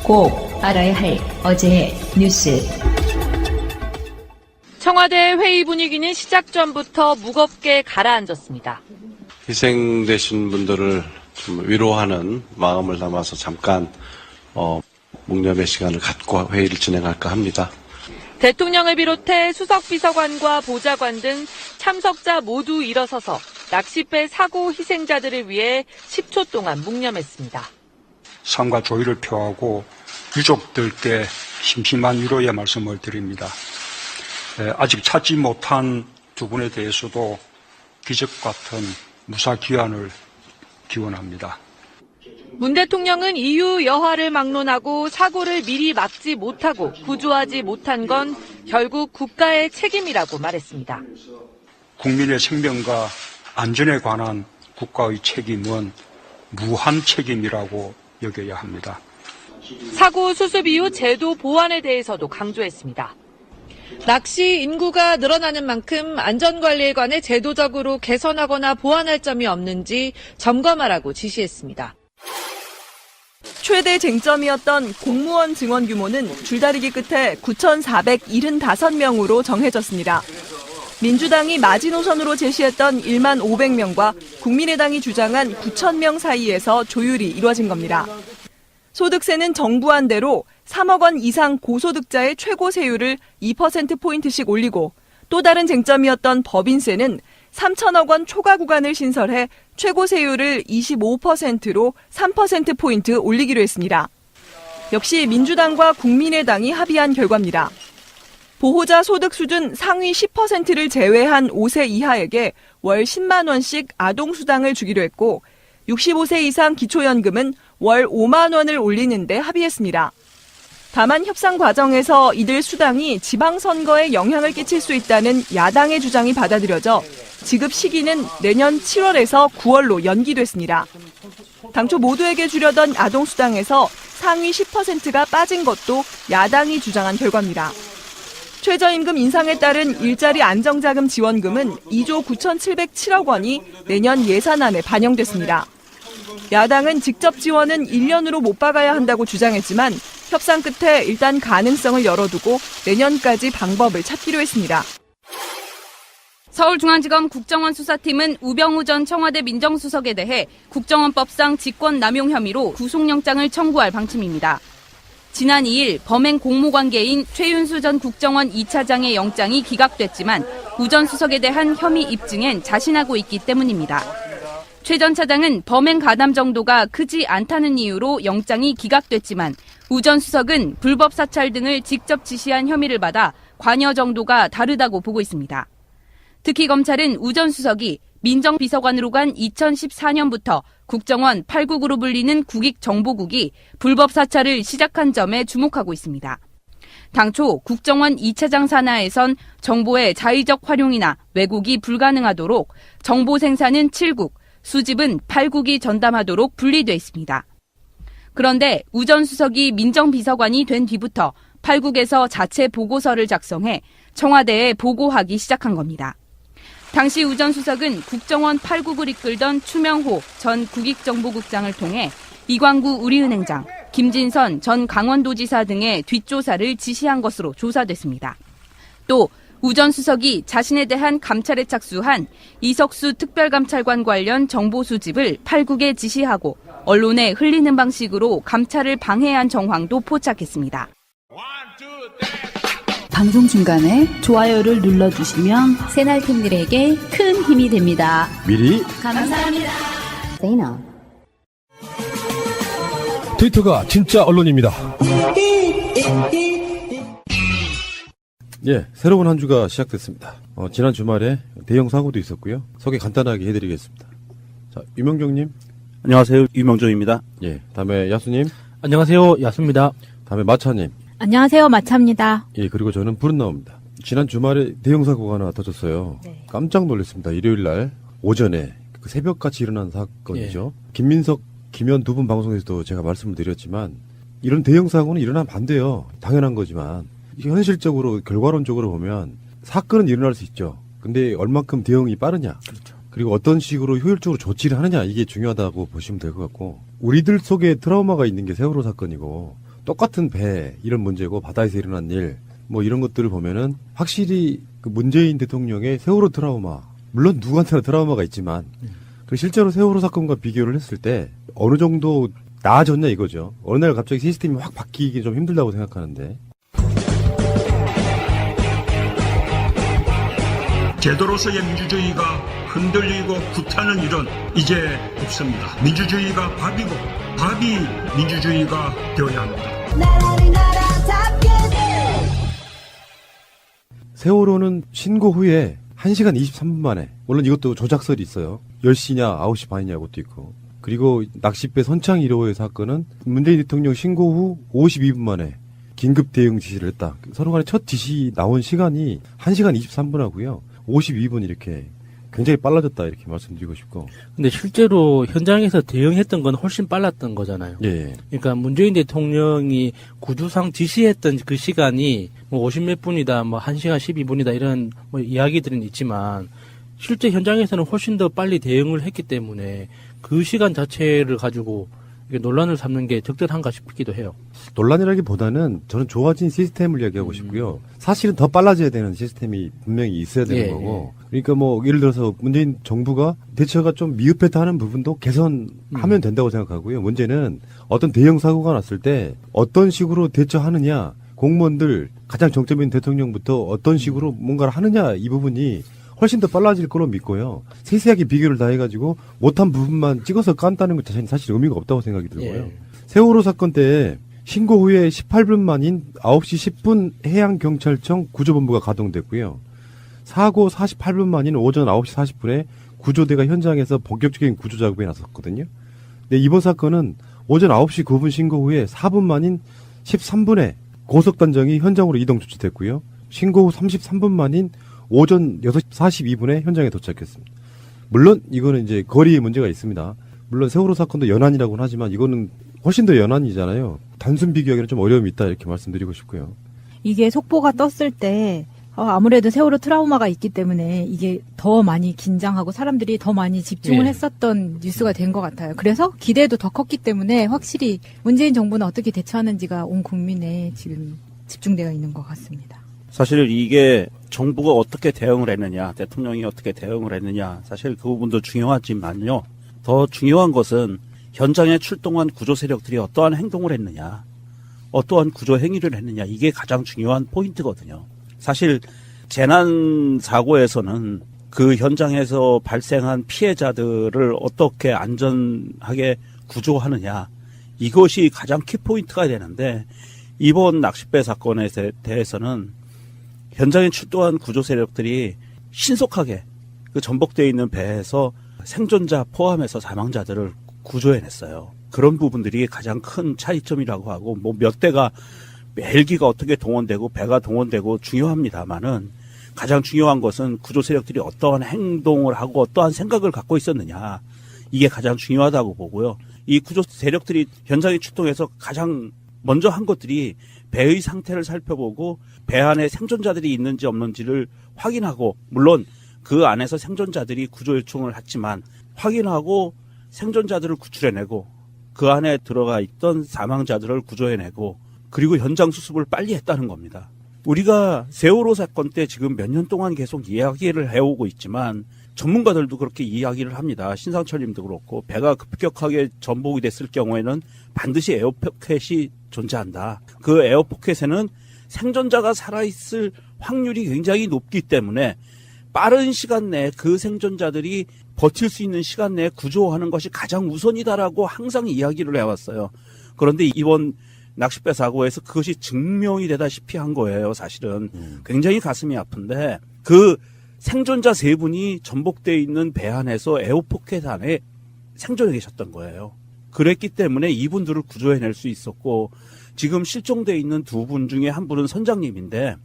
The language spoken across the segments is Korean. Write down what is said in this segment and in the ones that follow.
꼭 알아야 할 어제의 뉴스. 청와대 회의 분위기는 시작 전부터 무겁게 가라앉았습니다. 희생되신 분들을 좀 위로하는 마음을 담아서 잠깐 묵념의 시간을 갖고 회의를 진행할까 합니다. 대통령을 비롯해 수석비서관과 보좌관 등 참석자 모두 일어서서 낚싯배 사고 희생자들을 위해 10초 동안 묵념했습니다. 상과 조의를 표하고 유족들께 심심한 위로의 말씀을 드립니다. 아직 찾지 못한 두 분에 대해서도 기적 같은 무사 귀환을 기원합니다. 문 대통령은 이후 여하를 막론하고 사고를 미리 막지 못하고 구조하지 못한 건 결국 국가의 책임이라고 말했습니다. 국민의 생명과 안전에 관한 국가의 책임은 무한 책임이라고 여겨야 합니다. 사고 수습 이후 제도 보완에 대해서도 강조했습니다. 낚시 인구가 늘어나는 만큼 안전관리에 관해 제도적으로 개선하거나 보완할 점이 없는지 점검하라고 지시했습니다. 최대 쟁점이었던 공무원 증원 규모는 줄다리기 끝에 9,475명으로 정해졌습니다. 민주당이 마지노선으로 제시했던 1만 500명과 국민의당이 주장한 9,000명 사이에서 조율이 이루어진 겁니다. 소득세는 정부안대로 3억 원 이상 고소득자의 최고 세율을 2%포인트씩 올리고 또 다른 쟁점이었던 법인세는 3천억 원 초과 구간을 신설해 최고 세율을 25%로 3%포인트 올리기로 했습니다. 역시 민주당과 국민의당이 합의한 결과입니다. 보호자 소득 수준 상위 10%를 제외한 5세 이하에게 월 10만 원씩 아동수당을 주기로 했고 65세 이상 기초연금은 월 5만 원을 올리는 데 합의했습니다. 다만 협상 과정에서 이들 수당이 지방선거에 영향을 끼칠 수 있다는 야당의 주장이 받아들여져 지급 시기는 내년 7월에서 9월로 연기됐습니다. 당초 모두에게 주려던 아동수당에서 상위 10%가 빠진 것도 야당이 주장한 결과입니다. 최저임금 인상에 따른 일자리 안정자금 지원금은 2조 9,707억 원이 내년 예산안에 반영됐습니다. 야당은 직접 지원은 1년으로 못 박아야 한다고 주장했지만 협상 끝에 일단 가능성을 열어두고 내년까지 방법을 찾기로 했습니다. 서울중앙지검 국정원 수사팀은 우병우 전 청와대 민정수석에 대해 국정원법상 직권남용 혐의로 구속영장을 청구할 방침입니다. 지난 2일 범행 공모관계인 최윤수 전 국정원 2차장의 영장이 기각됐지만 우 전 수석에 대한 혐의 입증엔 자신하고 있기 때문입니다. 최 전 차장은 범행 가담 정도가 크지 않다는 이유로 영장이 기각됐지만 우 전 수석은 불법 사찰 등을 직접 지시한 혐의를 받아 관여 정도가 다르다고 보고 있습니다. 특히 검찰은 우 전 수석이 민정비서관으로 간 2014년부터 국정원 8국으로 불리는 국익정보국이 불법 사찰을 시작한 점에 주목하고 있습니다. 당초 국정원 2차장 산하에선 정보의 자의적 활용이나 왜곡이 불가능하도록 정보 생산은 7국, 수집은 8국이 전담하도록 분리돼 있습니다. 그런데 우 전 수석이 민정비서관이 된 뒤부터 8국에서 자체 보고서를 작성해 청와대에 보고하기 시작한 겁니다. 당시 우 전 수석은 국정원 8국을 이끌던 추명호 전 국익정보국장을 통해 이광구 우리은행장, 김진선 전 강원도지사 등의 뒷조사를 지시한 것으로 조사됐습니다. 또 우 전 수석이 자신에 대한 감찰에 착수한 이석수 특별감찰관 관련 정보 수집을 8국에 지시하고 언론에 흘리는 방식으로 감찰을 방해한 정황도 포착했습니다. 방송 중간에 좋아요를 눌러주시면 새날팀들에게 큰 힘이 됩니다. 미리 감사합니다. 세이나. 트위터가 진짜 언론입니다. 예, 새로운 한 주가 시작됐습니다. 지난 주말에 대형 사고도 있었고요. 소개 간단하게 해드리겠습니다. 자, 유명정님. 안녕하세요. 유명정입니다. 예, 다음에 야수님. 안녕하세요. 야수입니다. 다음에 마차님. 안녕하세요. 마차입니다. 예, 그리고 저는 푸른나무입니다. 지난 주말에 대형 사고가 하나 터졌어요. 네. 깜짝 놀랐습니다. 일요일 날 오전에 그 새벽같이 일어난 사건이죠. 예. 김민석, 김현 두 분 방송에서도 제가 말씀을 드렸지만 이런 대형 사고는 일어나면 안 돼요. 당연한 거지만 현실적으로 결과론적으로 보면 사건은 일어날 수 있죠. 근데 얼만큼 대응이 빠르냐. 그렇죠. 그리고 어떤 식으로 효율적으로 조치를 하느냐 이게 중요하다고 보시면 될 것 같고 우리들 속에 트라우마가 있는 게 세월호 사건이고 똑같은 배 이런 문제고 바다에서 일어난 일 뭐 이런 것들을 보면은 확실히 그 문재인 대통령의 세월호 트라우마 물론 누구한테나 트라우마가 있지만 그 실제로 세월호 사건과 비교를 했을 때 어느 정도 나아졌냐 이거죠. 어느 날 갑자기 시스템이 확 바뀌기 좀 힘들다고 생각하는데. 제도로서의 민주주의가 흔들리고 구타는 일은 이제 없습니다. 민주주의가 밥이고 밥이 민주주의가 되어야 합니다. 세월호는 신고 후에 1시간 23분 만에 물론 이것도 조작설이 있어요. 10시냐 9시 반이냐 이것도 있고 그리고 낚싯배 선창 1호의 사건은 문재인 대통령 신고 후 52분 만에 긴급 대응 지시를 했다. 서로 간에 첫 지시 나온 시간이 1시간 23분 하고요. 52분 이렇게 굉장히 빨라졌다 이렇게 말씀드리고 싶고. 근데 실제로 현장에서 대응했던 건 훨씬 빨랐던 거잖아요. 예. 그러니까 문재인 대통령이 구두상 지시했던 그 시간이 뭐 50몇 분이다, 뭐 1시간 12분이다 이런 뭐 이야기들은 있지만 실제 현장에서는 훨씬 더 빨리 대응을 했기 때문에 그 시간 자체를 가지고 이게 논란을 삼는 게 적절한가 싶기도 해요. 논란이라기보다는 저는 좋아진 시스템을 이야기하고 싶고요. 사실은 더 빨라져야 되는 시스템이 분명히 있어야 되는 거고. 그러니까 뭐 예를 들어서 문재인 정부가 대처가 좀 미흡했다 하는 부분도 개선하면 된다고 생각하고요. 문제는 어떤 대형 사고가 났을 때 어떤 식으로 대처하느냐, 공무원들 가장 정점인 대통령부터 어떤 식으로 뭔가를 하느냐 이 부분이 훨씬 더 빨라질 거로 믿고요. 세세하게 비교를 다 해가지고 못한 부분만 찍어서 깐다는 것 자체는 사실 의미가 없다고 생각이 들고요. 세월호 사건 때 신고 후에 18분 만인 9시 10분 해양경찰청 구조본부가 가동됐고요. 사고 48분 만인 오전 9시 40분에 구조대가 현장에서 본격적인 구조 작업에 나섰거든요. 근데 이번 사건은 오전 9시 9분 신고 후에 4분 만인 13분에 고속단정이 현장으로 이동 조치됐고요. 신고 후 33분 만인 오전 6시 42분에 현장에 도착했습니다. 물론 이거는 이제 거리에 문제가 있습니다. 물론 세월호 사건도 연안이라고는 하지만 이거는 훨씬 더 연안이잖아요. 단순 비교하기는 좀 어려움이 있다 이렇게 말씀드리고 싶고요. 이게 속보가 떴을 때 아무래도 세월호 트라우마가 있기 때문에 이게 더 많이 긴장하고 사람들이 더 많이 집중을 했었던 뉴스가 된 것 같아요. 그래서 기대도 더 컸기 때문에 확실히 문재인 정부는 어떻게 대처하는지가 온 국민에 지금 집중되어 있는 것 같습니다. 사실 이게 정부가 어떻게 대응을 했느냐, 대통령이 어떻게 대응을 했느냐, 사실 그 부분도 중요하지만요. 더 중요한 것은 현장에 출동한 구조 세력들이 어떠한 행동을 했느냐, 어떠한 구조 행위를 했느냐, 이게 가장 중요한 포인트거든요. 사실 재난 사고에서는 그 현장에서 발생한 피해자들을 어떻게 안전하게 구조하느냐, 이것이 가장 키포인트가 되는데 이번 낚싯배 사건에 대해서는 현장에 출동한 구조 세력들이 신속하게 그 전복되어 있는 배에서 생존자 포함해서 사망자들을 구조해냈어요. 그런 부분들이 가장 큰 차이점이라고 하고 뭐 몇 대가 헬기가 어떻게 동원되고 배가 동원되고 중요합니다만은 가장 중요한 것은 구조 세력들이 어떠한 행동을 하고 어떠한 생각을 갖고 있었느냐, 이게 가장 중요하다고 보고요. 이 구조 세력들이 현장에 출동해서 가장 먼저 한 것들이 배의 상태를 살펴보고 배 안에 생존자들이 있는지 없는지를 확인하고, 물론 그 안에서 생존자들이 구조 요청을 했지만 확인하고 생존자들을 구출해내고 그 안에 들어가 있던 사망자들을 구조해내고 그리고 현장 수습을 빨리 했다는 겁니다. 우리가 세월호 사건 때 지금 몇 년 동안 계속 이야기를 해오고 있지만 전문가들도 그렇게 이야기를 합니다. 신상철 님도 그렇고 배가 급격하게 전복이 됐을 경우에는 반드시 에어포켓이 존재한다. 그 에어포켓에는 생존자가 살아있을 확률이 굉장히 높기 때문에 빠른 시간 내에 그 생존자들이 버틸 수 있는 시간 내에 구조하는 것이 가장 우선이다라고 항상 이야기를 해왔어요. 그런데 이번 낚싯배 사고에서 그것이 증명이 되다시피 한 거예요, 사실은. 굉장히 가슴이 아픈데 그 생존자 3분이 전복되어 있는 배 안에서 에어포켓 안에 생존해 계셨던 거예요. 그랬기 때문에 이분들을 구조해낼 수 있었고, 지금 실종되어 있는 2분 중에 한 분은 선장님인데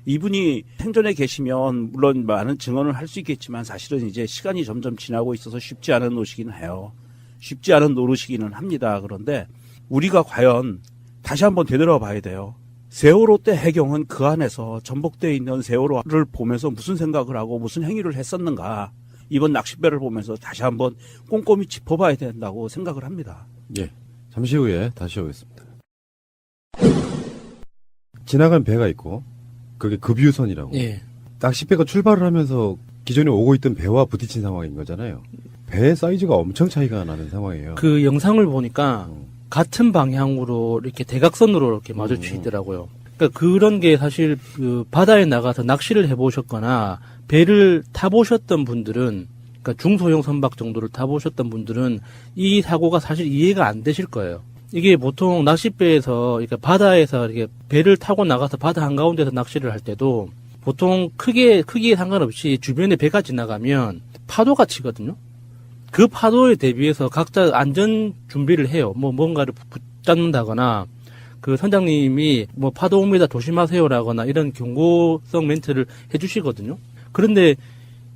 이분이 생존해 계시면 물론 많은 증언을 할 수 있겠지만 사실은 이제 시간이 점점 지나고 있어서 쉽지 않은 노릇이긴 해요. 쉽지 않은 노릇이기는 합니다. 그런데 우리가 과연 다시 한번 되돌아봐야 돼요. 세월호 때 해경은 그 안에서 전복되어 있는 세월호를 보면서 무슨 생각을 하고 무슨 행위를 했었는가, 이번 낚싯배를 보면서 다시 한번 꼼꼼히 짚어봐야 된다고 생각을 합니다. 예, 잠시 후에 다시 오겠습니다. 지나간 배가 있고 그게 급유선이라고. 예. 낚싯배가 출발을 하면서 기존에 오고 있던 배와 부딪힌 상황인 거잖아요. 배 사이즈가 엄청 차이가 나는 상황이에요. 그 영상을 보니까 같은 방향으로 이렇게 대각선으로 이렇게 마주치더라고요. 그러니까 그런 게 사실 그 바다에 나가서 낚시를 해보셨거나 배를 타보셨던 분들은, 그러니까 중소형 선박 정도를 타보셨던 분들은 이 사고가 사실 이해가 안 되실 거예요. 이게 보통 낚싯배에서, 그러니까 바다에서 이렇게 배를 타고 나가서 바다 한가운데서 낚시를 할 때도 보통 크기에 상관없이 주변에 배가 지나가면 파도가 치거든요. 그 파도에 대비해서 각자 안전 준비를 해요. 뭐 뭔가를 붙잡는다거나 그 선장님이 뭐 파도 옵니다 조심하세요라거나 이런 경고성 멘트를 해주시거든요. 그런데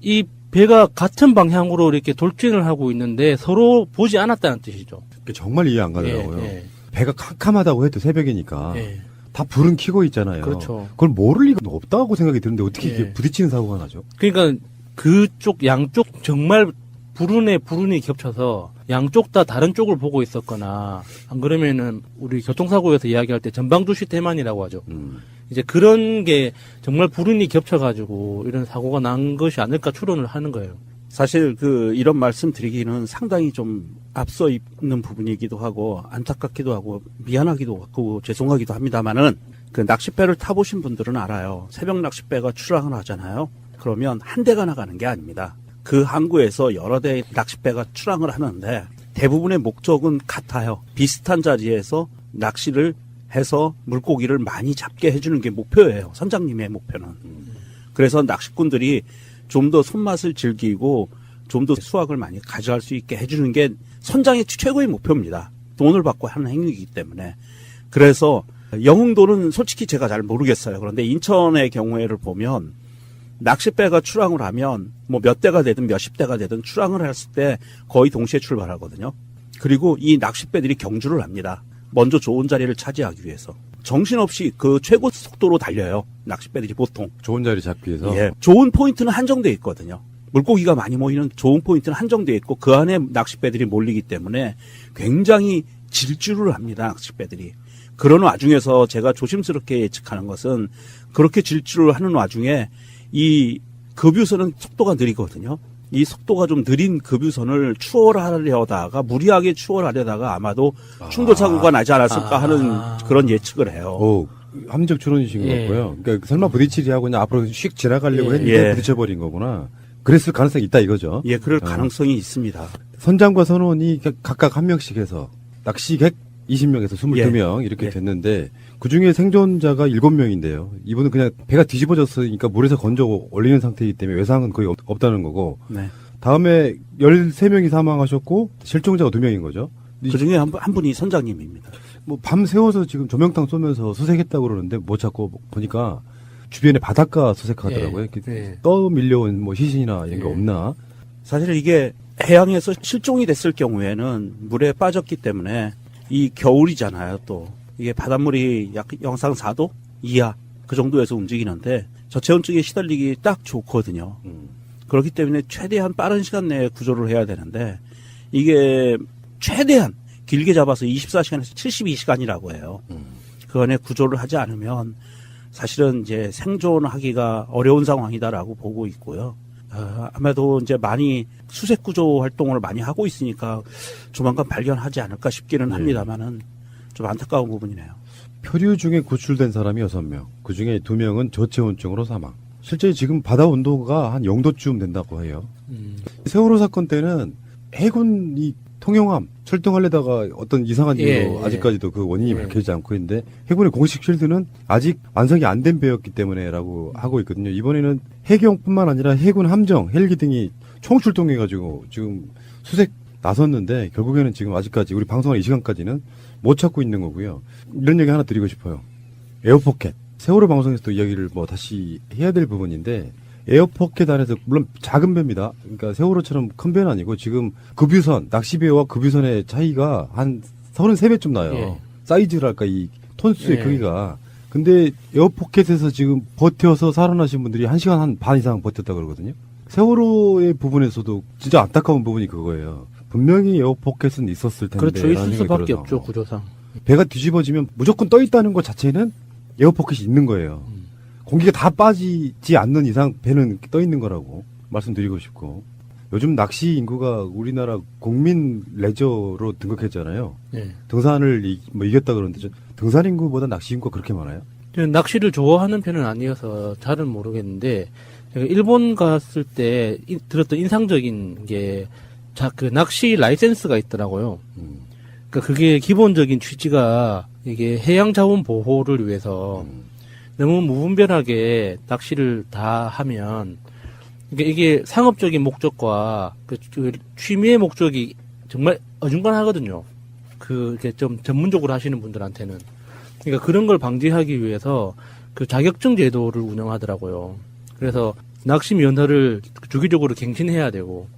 이 배가 같은 방향으로 이렇게 돌진을 하고 있는데 서로 보지 않았다는 뜻이죠. 정말 이해 안 가더라고요. 예, 예. 배가 캄캄하다고 해도 새벽이니까 예. 다 불은 켜고 있잖아요. 그렇죠. 그걸 모를 리가 없다고 생각이 드는데 어떻게 예. 이렇게 부딪히는 사고가 나죠? 그러니까 그쪽 양쪽 정말 불운이 겹쳐서 양쪽 다 다른 쪽을 보고 있었거나 안 그러면은 우리 교통사고에서 이야기할 때 전방주시 태만이라고 하죠. 이제 그런 게 정말 불운이 겹쳐가지고 이런 사고가 난 것이 아닐까 추론을 하는 거예요. 사실 이런 말씀 드리기는 상당히 좀 앞서 있는 부분이기도 하고 안타깝기도 하고 미안하기도 하고 죄송하기도 합니다만은 그 낚싯배를 타보신 분들은 알아요. 새벽 낚싯배가 출항을 하잖아요. 그러면 한 대가 나가는 게 아닙니다. 그 항구에서 여러 대의 낚싯배가 출항을 하는데 대부분의 목적은 같아요. 비슷한 자리에서 낚시를 해서 물고기를 많이 잡게 해주는 게 목표예요. 선장님의 목표는. 그래서 낚시꾼들이 좀 더 손맛을 즐기고 좀 더 수확을 많이 가져갈 수 있게 해주는 게 선장의 최고의 목표입니다. 돈을 받고 하는 행위이기 때문에. 그래서 영흥도는 솔직히 제가 잘 모르겠어요. 그런데 인천의 경우에를 보면 낚싯배가 출항을 하면 뭐 몇 대가 되든 몇십 대가 되든 출항을 했을 때 거의 동시에 출발하거든요. 그리고 이 낚싯배들이 경주를 합니다. 먼저 좋은 자리를 차지하기 위해서. 정신없이 그 최고 속도로 달려요. 낚싯배들이 보통. 좋은 자리 잡기 위해서. 예. 좋은 포인트는 한정돼 있거든요. 물고기가 많이 모이는 좋은 포인트는 한정돼 있고 그 안에 낚싯배들이 몰리기 때문에 굉장히 질주를 합니다. 낚싯배들이. 그런 와중에서 제가 조심스럽게 예측하는 것은 그렇게 질주를 하는 와중에 이 급유선은 속도가 느리거든요. 이 속도가 좀 느린 급유선을 추월하려다가 무리하게 추월하려다가 아마도 충돌 사고가 나지 않았을까 하는 그런 예측을 해요. 합리적 추론이신 예. 것 같고요. 그러니까 설마 부딪히리 하고 그냥 앞으로 휙 지나가려고 했는데 부딪혀버린 거구나. 그랬을 가능성이 있다 이거죠. 예, 그럴 가능성이 있습니다. 선장과 선원이 각각 한 명씩 해서 낚시객 20명에서 22명 이렇게 됐는데 그중에 생존자가 7명인데요. 이분은 그냥 배가 뒤집어졌으니까 물에서 건져 올리는 상태이기 때문에 외상은 거의 없다는 거고 네. 다음에 13명이 사망하셨고 실종자가 2명인 거죠. 그중에 한 분이 선장님입니다. 뭐 밤 새워서 지금 조명탄 쏘면서 수색했다고 그러는데 못 찾고 보니까 주변에 바닷가 수색하더라고요. 떠밀려온 뭐 시신이나 이런 게 없나. 사실 이게 해양에서 실종이 됐을 경우에는 물에 빠졌기 때문에 이 겨울이잖아요. 또 이게 바닷물이 약 영상 4도 이하 그 정도에서 움직이는데 저체온증에 시달리기 딱 좋거든요. 그렇기 때문에 최대한 빠른 시간 내에 구조를 해야 되는데 이게 최대한 길게 잡아서 24시간에서 72시간이라고 해요. 그 안에 구조를 하지 않으면 사실은 이제 생존하기가 어려운 상황이다라고 보고 있고요. 아마도 이제 많이 수색 구조 활동을 많이 하고 있으니까 조만간 발견하지 않을까 싶기는 합니다만은 좀 안타까운 부분이네요. 표류 중에 구출된 사람이 6명, 그 중에 2명은 저체온증으로 사망. 실제 지금 바다 온도가 한 0도쯤 된다고 해요. 세월호 사건 때는 해군이 통영함 출동하려다가 어떤 이상한 이유로 아직까지도 그 원인이 밝혀지지 않고 있는데 해군의 공식 쉴드는 아직 완성이 안 된 배였기 때문에라고 하고 있거든요. 이번에는 해경뿐만 아니라 해군 함정, 헬기 등이 총 출동해가지고 지금 수색 나섰는데 결국에는 지금 아직까지 우리 방송한 이 시간까지는 못 찾고 있는 거고요. 이런 얘기 하나 드리고 싶어요. 에어포켓. 세월호 방송에서도 이야기를 뭐 다시 해야 될 부분인데 에어포켓 안에서 물론 작은 배입니다. 그러니까 세월호처럼 큰 배는 아니고 지금 급유선, 낚시배와 급유선의 차이가 한 33배쯤 나요. 사이즈랄까 이 톤수의 크기가. 근데 에어포켓에서 지금 버텨서 살아나신 분들이 1시간 한 반 이상 버텼다 그러거든요. 세월호의 부분에서도 진짜 안타까운 부분이 그거예요. 분명히 에어포켓은 있었을 텐데. 그렇죠. 있을 수밖에 없죠, 구조상. 배가 뒤집어지면 무조건 떠 있다는 것 자체는 에어포켓이 있는 거예요. 공기가 다 빠지지 않는 이상 배는 떠 있는 거라고 말씀드리고 싶고, 요즘 낚시 인구가 우리나라 국민 레저로 등극했잖아요. 네. 등산을 이겼다 그러는데 등산 인구보다 낚시 인구가 그렇게 많아요? 저는 낚시를 좋아하는 편은 아니어서 잘은 모르겠는데, 제가 일본 갔을 때 들었던 인상적인 게, 그 낚시 라이센스가 있더라고요. 그러니까 그게 기본적인 취지가 이게 해양 자원 보호를 위해서 너무 무분별하게 낚시를 다 하면, 그러니까 이게 상업적인 목적과 그 취미의 목적이 정말 어중간하거든요. 이렇게 좀 전문적으로 하시는 분들한테는. 그러니까 그런 걸 방지하기 위해서 그 자격증 제도를 운영하더라고요. 그래서 낚시 면허를 주기적으로 갱신해야 되고,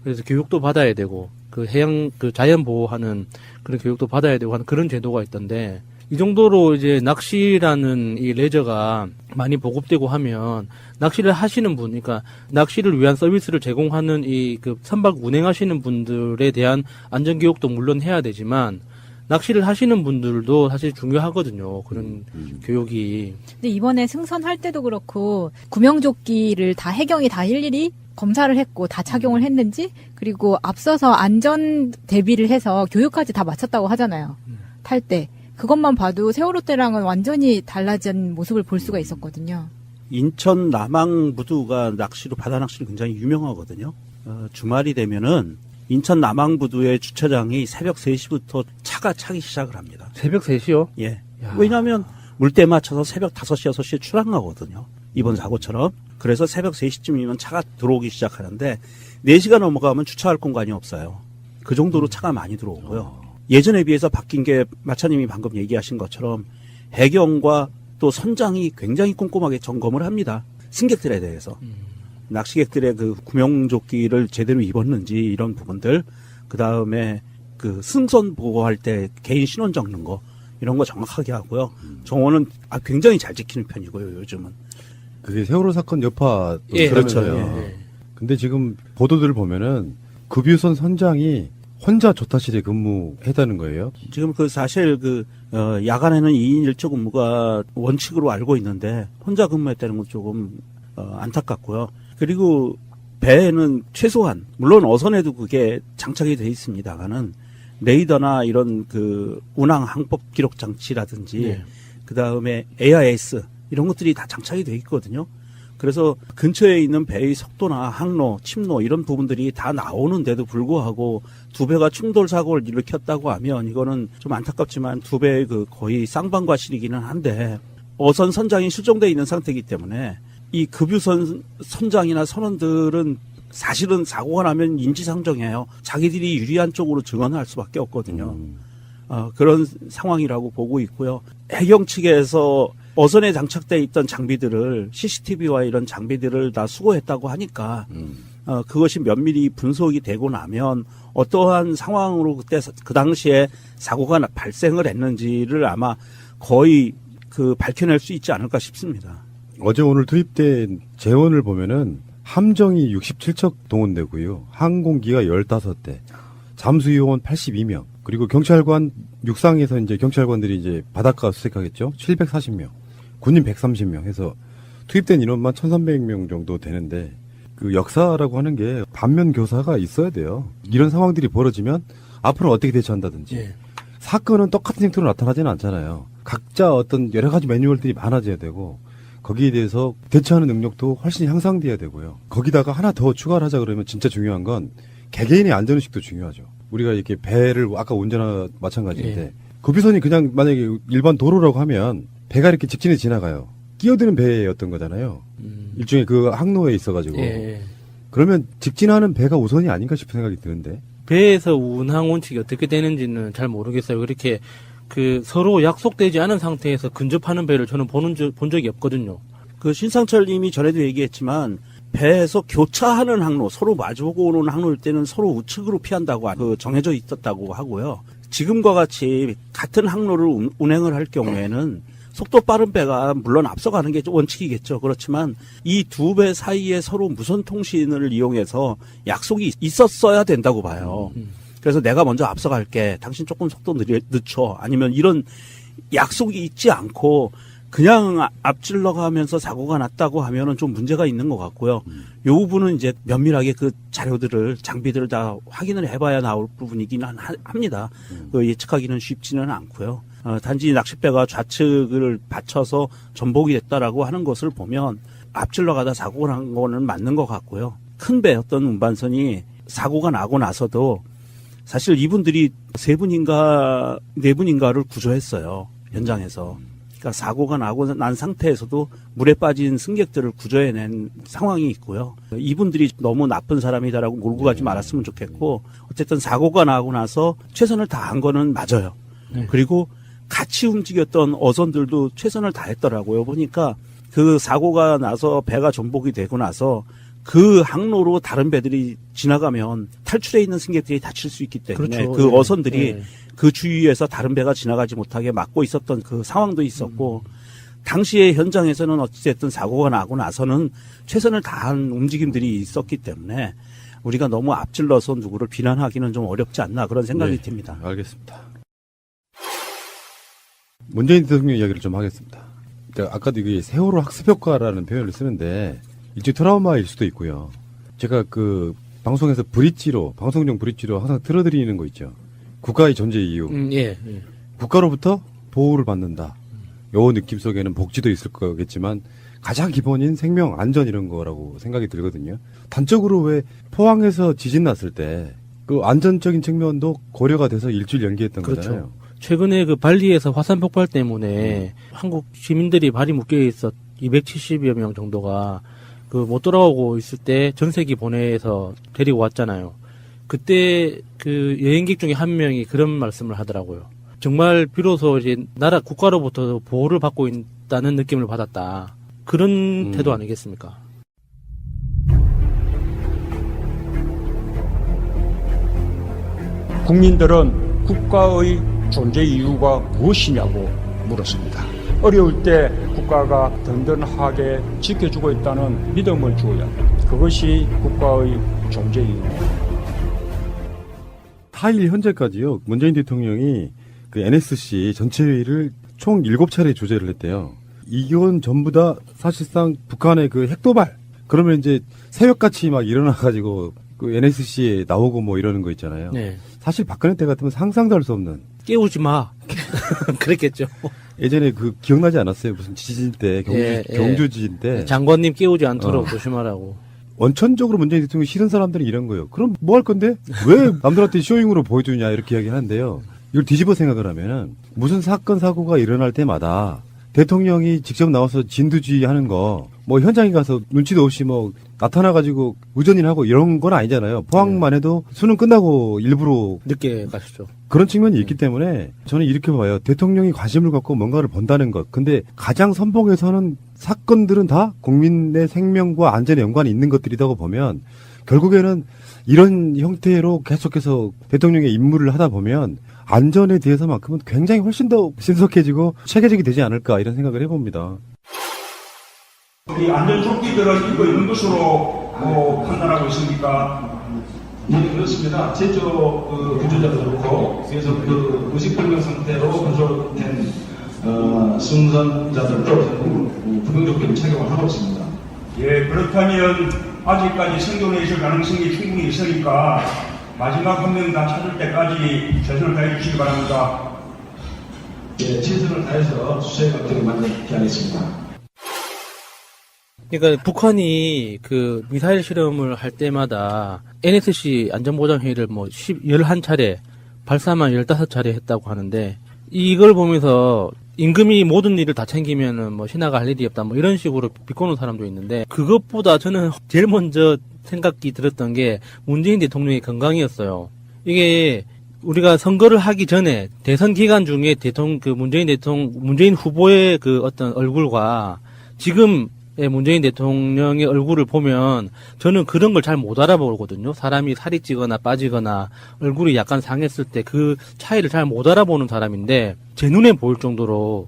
그래서 교육도 받아야 되고, 그 해양, 그 자연 보호하는 그런 교육도 받아야 되고 하는 그런 제도가 있던데, 이 정도로 이제 낚시라는 이 레저가 많이 보급되고 하면 낚시를 하시는 분, 그러니까 낚시를 위한 서비스를 제공하는 이 그 선박 운행하시는 분들에 대한 안전 교육도 물론 해야 되지만, 낚시를 하시는 분들도 사실 중요하거든요. 그런 교육이. 근데 이번에 승선할 때도 그렇고 구명조끼를 다 해경이 다 일일이 검사를 했고 다 착용을 했는지, 그리고 앞서서 안전 대비를 해서 교육까지 다 마쳤다고 하잖아요. 탈 때. 그것만 봐도 세월호 때랑은 완전히 달라진 모습을 볼 수가 있었거든요. 인천 남항부두가 낚시로 바다 낚시로 굉장히 유명하거든요. 주말이 되면은 인천 남항부두의 주차장이 새벽 3시부터 차가 차기 시작을 합니다. 새벽 3시요? 예. 왜냐하면 물때 맞춰서 새벽 5시, 6시에 출항하거든요. 이번 사고처럼. 그래서 새벽 3시쯤이면 차가 들어오기 시작하는데 4시가 넘어가면 주차할 공간이 없어요. 그 정도로 차가 많이 들어오고요. 예전에 비해서 바뀐 게 마차님이 방금 얘기하신 것처럼 해경과 또 선장이 굉장히 꼼꼼하게 점검을 합니다. 승객들에 대해서. 낚시객들의 그 구명조끼를 제대로 입었는지 이런 부분들, 그 다음에 그 승선 보고할 때 개인 신원 적는 거 이런 거 정확하게 하고요. 정원은 굉장히 잘 지키는 편이고요, 요즘은. 그게 세월호 사건 여파도 예, 그렇죠. 예. 근데 지금 보도들을 보면은 급유선 선장이 혼자 조타실에 근무했다는 거예요? 지금 사실 야간에는 2인 1조 근무가 원칙으로 알고 있는데 혼자 근무했다는 건 조금 안타깝고요. 그리고 배에는 최소한, 물론 어선에도 그게 장착이 돼 있습니다만은 레이더나 이런 운항 항법 기록 장치라든지 네. 그 다음에 AIS 이런 것들이 다 장착이 돼 있거든요. 그래서 근처에 있는 배의 속도나 항로, 침로 이런 부분들이 다 나오는데도 불구하고 두 배가 충돌 사고를 일으켰다고 하면 이거는 좀 안타깝지만 두 배의 거의 쌍방과실이기는 한데, 어선 선장이 실종돼 있는 상태이기 때문에 이 급유선 선장이나 선원들은 사실은 사고가 나면 인지상정해요. 자기들이 유리한 쪽으로 증언을 할 수밖에 없거든요. 그런 상황이라고 보고 있고요. 해경 측에서 어선에 장착돼 있던 장비들을, CCTV와 이런 장비들을 다 수거했다고 하니까 그것이 면밀히 분석이 되고 나면 어떠한 상황으로 그 당시에 사고가 발생을 했는지를 아마 거의 밝혀낼 수 있지 않을까 싶습니다. 어제 오늘 투입된 재원을 보면은 함정이 67척 동원되고요. 항공기가 15대, 잠수요원 82명, 그리고 경찰관, 육상에서 이제 경찰관들이 이제 바닷가 수색하겠죠. 740명, 군인 130명 해서 투입된 인원만 1300명 정도 되는데, 그 역사라고 하는 게 반면 교사가 있어야 돼요. 이런 상황들이 벌어지면 앞으로 어떻게 대처한다든지. 예. 사건은 똑같은 형태로 나타나지는 않잖아요. 각자 어떤 여러 가지 매뉴얼들이 많아져야 되고, 거기에 대해서 대처하는 능력도 훨씬 향상돼야 되고요. 거기다가 하나 더 추가를 하자 그러면 진짜 중요한 건 개개인의 안전의식도 중요하죠. 우리가 이렇게 배를 아까 운전하 마찬가지인데, 예. 급유선이 그냥 만약에 일반 도로라고 하면 배가 이렇게 직진해 지나가요. 끼어드는 배였던 거잖아요. 일종의 그 항로에 있어가지고. 예. 그러면 직진하는 배가 우선이 아닌가 싶은 생각이 드는데. 배에서 운항 원칙이 어떻게 되는지는 잘 모르겠어요. 그렇게 서로 약속되지 않은 상태에서 근접하는 배를 저는 본 적이 없거든요. 신상철 님이 전에도 얘기했지만 배에서 교차하는 항로, 서로 마주보고 오는 항로일 때는 서로 우측으로 피한다고 정해져 있었다고 하고요. 지금과 같이 같은 항로를 운행을 할 경우에는 속도 빠른 배가 물론 앞서가는 게 원칙이겠죠. 그렇지만 이 두 배 사이에 서로 무선 통신을 이용해서 약속이 있었어야 된다고 봐요. 그래서 내가 먼저 앞서갈게. 당신 조금 속도 늦춰. 아니면 이런 약속이 있지 않고 그냥 앞질러 가면서 사고가 났다고 하면은 좀 문제가 있는 것 같고요. 요 부분은 이제 면밀하게 그 자료들을, 장비들을 다 확인을 해봐야 나올 부분이긴 합니다. 그 예측하기는 쉽지는 않고요. 단지 낚싯배가 좌측을 받쳐서 전복이 됐다라고 하는 것을 보면 앞질러 가다 사고가 난 거는 맞는 것 같고요. 큰 배였던 운반선이 사고가 나고 나서도 사실 이분들이 3분인가 4분인가를 구조했어요. 현장에서. 그러니까 사고가 나고 난 상태에서도 물에 빠진 승객들을 구조해낸 상황이 있고요. 이분들이 너무 나쁜 사람이다라고 몰고 가지 말았으면 좋겠고, 어쨌든 사고가 나고 나서 최선을 다한 거는 맞아요. 그리고 같이 움직였던 어선들도 최선을 다했더라고요. 보니까 그 사고가 나서 배가 전복이 되고 나서 그 항로로 다른 배들이 지나가면 탈출해 있는 승객들이 다칠 수 있기 때문에 그렇죠. 그 어선들이 그 주위에서 다른 배가 지나가지 못하게 막고 있었던 그 상황도 있었고, 당시에 현장에서는 어찌됐든 사고가 나고 나서는 최선을 다한 움직임들이 있었기 때문에 우리가 너무 앞질러서 누구를 비난하기는 좀 어렵지 않나 그런 생각이 듭니다. 알겠습니다. 문재인 대통령 이야기를 좀 하겠습니다. 그러니까 아까도 이게 세월호 학습 효과라는 표현을 쓰는데 일종의 트라우마일 수도 있고요. 제가 그 방송에서 브릿지로, 방송용 브릿지로 항상 틀어드리는 거 있죠. 국가의 존재 이유. 국가로부터 보호를 받는다. 요 느낌 속에는 복지도 있을 거겠지만 가장 기본인 생명, 안전 이런 거라고 생각이 들거든요. 단적으로 왜 포항에서 지진 났을 때 그 안전적인 측면도 고려가 돼서 일주일 연기했던 거잖아요. 최근에 그 발리에서 화산 폭발 때문에 한국 시민들이 발이 묶여 있었 270여 명 정도가 그 못 돌아오고 있을 때 전세기 보내서 데리고 왔잖아요. 그때 그 여행객 중에 한 명이 그런 말씀을 하더라고요. 정말 비로소 이제 나라 국가로부터 보호를 받고 있다는 느낌을 받았다. 그런 태도 아니겠습니까? 국민들은 국가의 존재 이유가 무엇이냐고 물었습니다. 어려울 때 국가가 든든하게 지켜주고 있다는 믿음을 주어야 합니다. 그것이 국가의 존재 이유입니다. 타일 현재까지요. 문재인 대통령이 그 NSC 전체 회의를 총 7차례 주재를 했대요. 이건 전부 다 사실상 북한의 그 핵도발. 그러면 이제 새벽같이 막 일어나가지고 그 NSC에 나오고 뭐 이러는 거 있잖아요. 네. 사실 박근혜 때 같으면 상상도 할 수 없는. 깨우지 마. 그랬겠죠. 예전에 그 기억나지 않았어요? 무슨 지진 때, 경주 지진 때. 장관님 깨우지 않도록 조심하라고. 원천적으로 문재인 대통령이 싫은 사람들은 이런 거예요. 그럼 뭐 할 건데? 왜 남들한테 쇼잉으로 보여주냐 이렇게 이야기하는데요. 이걸 뒤집어 생각을 하면은 무슨 사건 사고가 일어날 때마다 대통령이 직접 나와서 진두지휘 하는 거, 뭐 현장에 가서 눈치도 없이 뭐 나타나가지고 의전인하고 이런 건 아니잖아요. 포항만 해도 수능 끝나고 일부러 늦게 가시죠. 그런 측면이 있기 때문에 저는 이렇게 봐요. 대통령이 관심을 갖고 뭔가를 본다는 것. 근데 가장 선봉에서는 사건들은 다 국민의 생명과 안전에 연관이 있는 것들이라고 보면 결국에는 이런 형태로 계속해서 대통령의 임무를 하다 보면 안전에 대해서만큼은 굉장히 훨씬 더 신속해지고 체계적이 되지 않을까 이런 생각을 해봅니다. 이 안전조끼들을 입고 있는 것으로 판단하고 있습니까? 네, 그렇습니다. 제조 구조자도 그렇고, 그래서 그 의식불명 상태로 구조된 승선자들도 구명조끼를 착용을 하고 있습니다. 예, 그렇다면 아직까지 생존해 있을 가능성이 충분히 있으니까 마지막 한 명 다 찾을 때까지 최선을 다해 주시기 바랍니다. 예, 최선을 다해서 수색 과정을 만들게 하겠습니다. 그러니까 북한이 그 미사일 실험을 할 때마다 NSC 안전보장회의를 뭐 11차례, 발사만 15차례 했다고 하는데 이걸 보면서 임금이 모든 일을 다 챙기면은 뭐 신하가 할 일이 없다 뭐 이런 식으로 비꼬는 사람도 있는데 그것보다 저는 제일 먼저 생각이 들었던 게 문재인 대통령의 건강이었어요. 이게 우리가 선거를 하기 전에 대선 기간 중에 문재인 후보의 그 어떤 얼굴과 지금 문재인 대통령의 얼굴을 보면 저는 그런 걸 잘 못 알아보거든요. 사람이 살이 찌거나 빠지거나 얼굴이 약간 상했을 때 그 차이를 잘 못 알아보는 사람인데 제 눈에 보일 정도로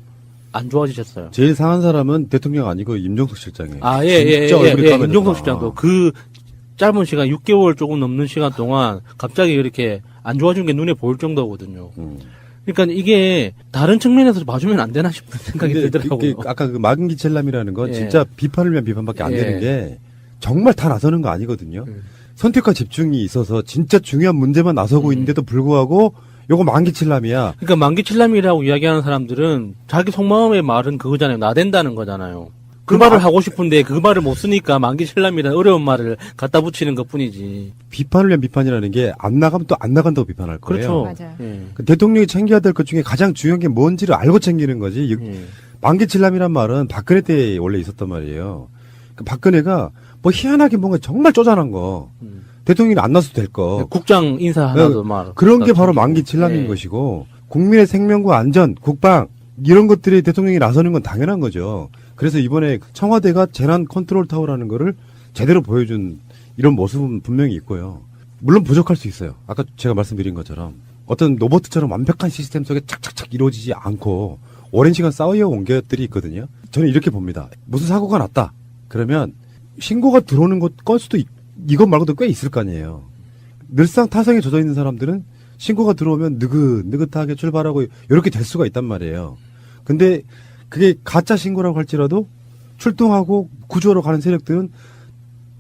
안 좋아지셨어요. 제일 상한 사람은 대통령 아니고 임종석 실장이에요. 임종석 실장도 그 짧은 시간 6개월 조금 넘는 시간 동안 갑자기 이렇게 안 좋아진 게 눈에 보일 정도거든요. 그러니까 이게 다른 측면에서 봐주면 안 되나 싶은 생각이 근데 들더라고요. 아까 그 막인기첼람이라는 건 예. 진짜 비판을 위한 비판밖에 안 예. 되는 게 정말 다 나서는 거 아니거든요. 선택과 집중이 있어서 진짜 중요한 문제만 나서고 있는데도 불구하고 요거 만기칠람이야. 그러니까 만기칠람이라고 이야기하는 사람들은 자기 속마음의 말은 그거잖아요. 나댄다는 거잖아요. 그 말을 하고 싶은데 그 말을 못 쓰니까 만기칠람이라는 어려운 말을 갖다 붙이는 것뿐이지. 비판을 위한 비판이라는 게 안 나가면 또 안 나간다고 비판할 거예요. 그렇죠. 맞아요. 예. 그 대통령이 챙겨야 될 것 중에 가장 중요한 게 뭔지를 알고 챙기는 거지. 만기칠람이란 말은 박근혜 때 원래 있었단 말이에요. 그 박근혜가 뭐 희한하게 뭔가 정말 쪼잔한 거. 대통령이 안 나서도 될 거. 국장 인사 하나도 말. 그런 게 바로 만기칠람인 예. 것이고 국민의 생명과 안전, 국방 이런 것들이 대통령이 나서는 건 당연한 거죠. 그래서 이번에 청와대가 재난 컨트롤 타워라는 거를 제대로 보여준 이런 모습은 분명히 있고요. 물론 부족할 수 있어요. 아까 제가 말씀드린 것처럼 어떤 로봇처럼 완벽한 시스템 속에 착착착 이루어지지 않고 오랜 시간 쌓여온 것들이 있거든요. 저는 이렇게 봅니다. 무슨 사고가 났다. 그러면 신고가 들어오는 건수도 이것 말고도 꽤 있을 거 아니에요. 늘상 타성에 젖어 있는 사람들은 신고가 들어오면 느긋하게 출발하고 이렇게 될 수가 있단 말이에요. 근데 그게 가짜 신고라고 할지라도 출동하고 구조로 가는 세력들은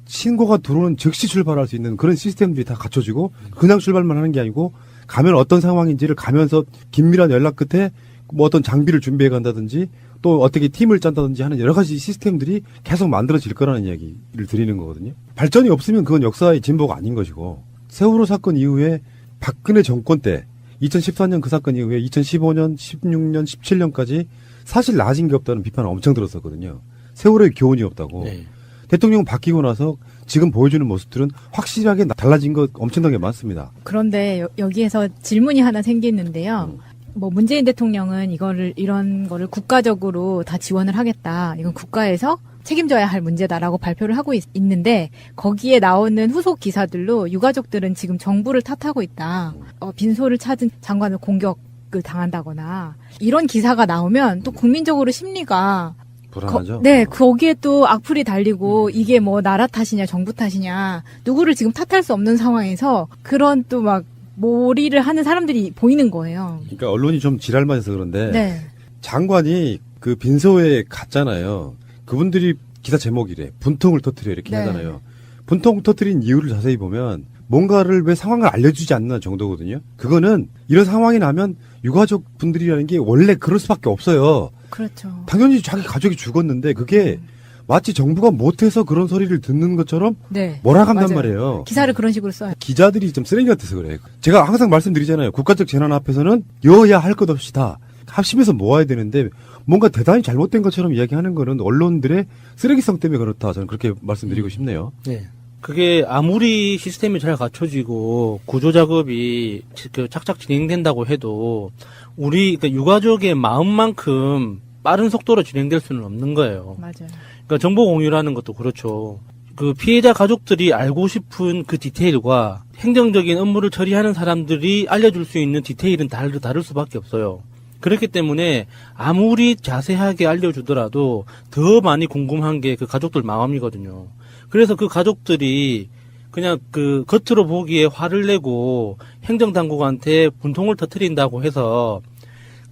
신고가 들어오는 즉시 출발할 수 있는 그런 시스템들이 다 갖춰지고 그냥 출발만 하는 게 아니고 가면 어떤 상황인지를 가면서 긴밀한 연락 끝에 뭐 어떤 장비를 준비해 간다든지 또 어떻게 팀을 짠다든지 하는 여러 가지 시스템들이 계속 만들어질 거라는 이야기를 드리는 거거든요. 발전이 없으면 그건 역사의 진보가 아닌 것이고 세월호 사건 이후에 박근혜 정권 때 2014년 그 사건 이후에 2015년, 16년, 17년까지 사실 나아진 게 없다는 비판을 엄청 들었었거든요. 세월호의 교훈이 없다고. 네. 대통령 바뀌고 나서 지금 보여주는 모습들은 확실하게 달라진 것 엄청나게 많습니다. 그런데 여기에서 질문이 하나 생기는데요. 뭐 문재인 대통령은 이런 거를 국가적으로 다 지원을 하겠다. 이건 국가에서 책임져야 할 문제다라고 발표를 하고 있는데 거기에 나오는 후속 기사들로 유가족들은 지금 정부를 탓하고 있다. 빈소를 찾은 장관을 공격을 당한다거나 이런 기사가 나오면 또 국민적으로 심리가 불안하죠. 네, 거기에 또 악플이 달리고 이게 뭐 나라 탓이냐 정부 탓이냐 누구를 지금 탓할 수 없는 상황에서 그런 또 막 몰이를 하는 사람들이 보이는 거예요. 그러니까 언론이 좀 지랄만 해서 그런데 네. 장관이 그 빈소에 갔잖아요. 그분들이 기사 제목이래. 분통을 터뜨려 이렇게 네. 하잖아요. 분통 터뜨린 이유를 자세히 보면 뭔가를 왜 상황을 알려주지 않는 정도거든요. 그거는 이런 상황이 나면 유가족 분들이라는 게 원래 그럴 수밖에 없어요. 그렇죠. 당연히 자기 가족이 죽었는데 그게 마치 정부가 못해서 그런 소리를 듣는 것처럼 네. 몰아간단 맞아요. 말이에요. 기사를 그런 식으로 써요. 기자들이 좀 쓰레기 같아서 그래요. 제가 항상 말씀드리잖아요. 국가적 재난 앞에서는 여야 할 것 없이 다 합심해서 모아야 되는데 뭔가 대단히 잘못된 것처럼 이야기하는 거는 언론들의 쓰레기성 때문에 그렇다. 저는 그렇게 말씀드리고 싶네요. 네. 그게 아무리 시스템이 잘 갖춰지고 구조 작업이 착착 진행된다고 해도 우리 그러니까 유가족의 마음만큼 빠른 속도로 진행될 수는 없는 거예요. 맞아요. 그러니까 정보 공유라는 것도 그렇죠. 그 피해자 가족들이 알고 싶은 그 디테일과 행정적인 업무를 처리하는 사람들이 알려줄 수 있는 디테일은 다를 수밖에 없어요. 그렇기 때문에 아무리 자세하게 알려주더라도 더 많이 궁금한 게 그 가족들 마음이거든요. 그래서 그 가족들이 그냥 그 겉으로 보기에 화를 내고 행정당국한테 분통을 터뜨린다고 해서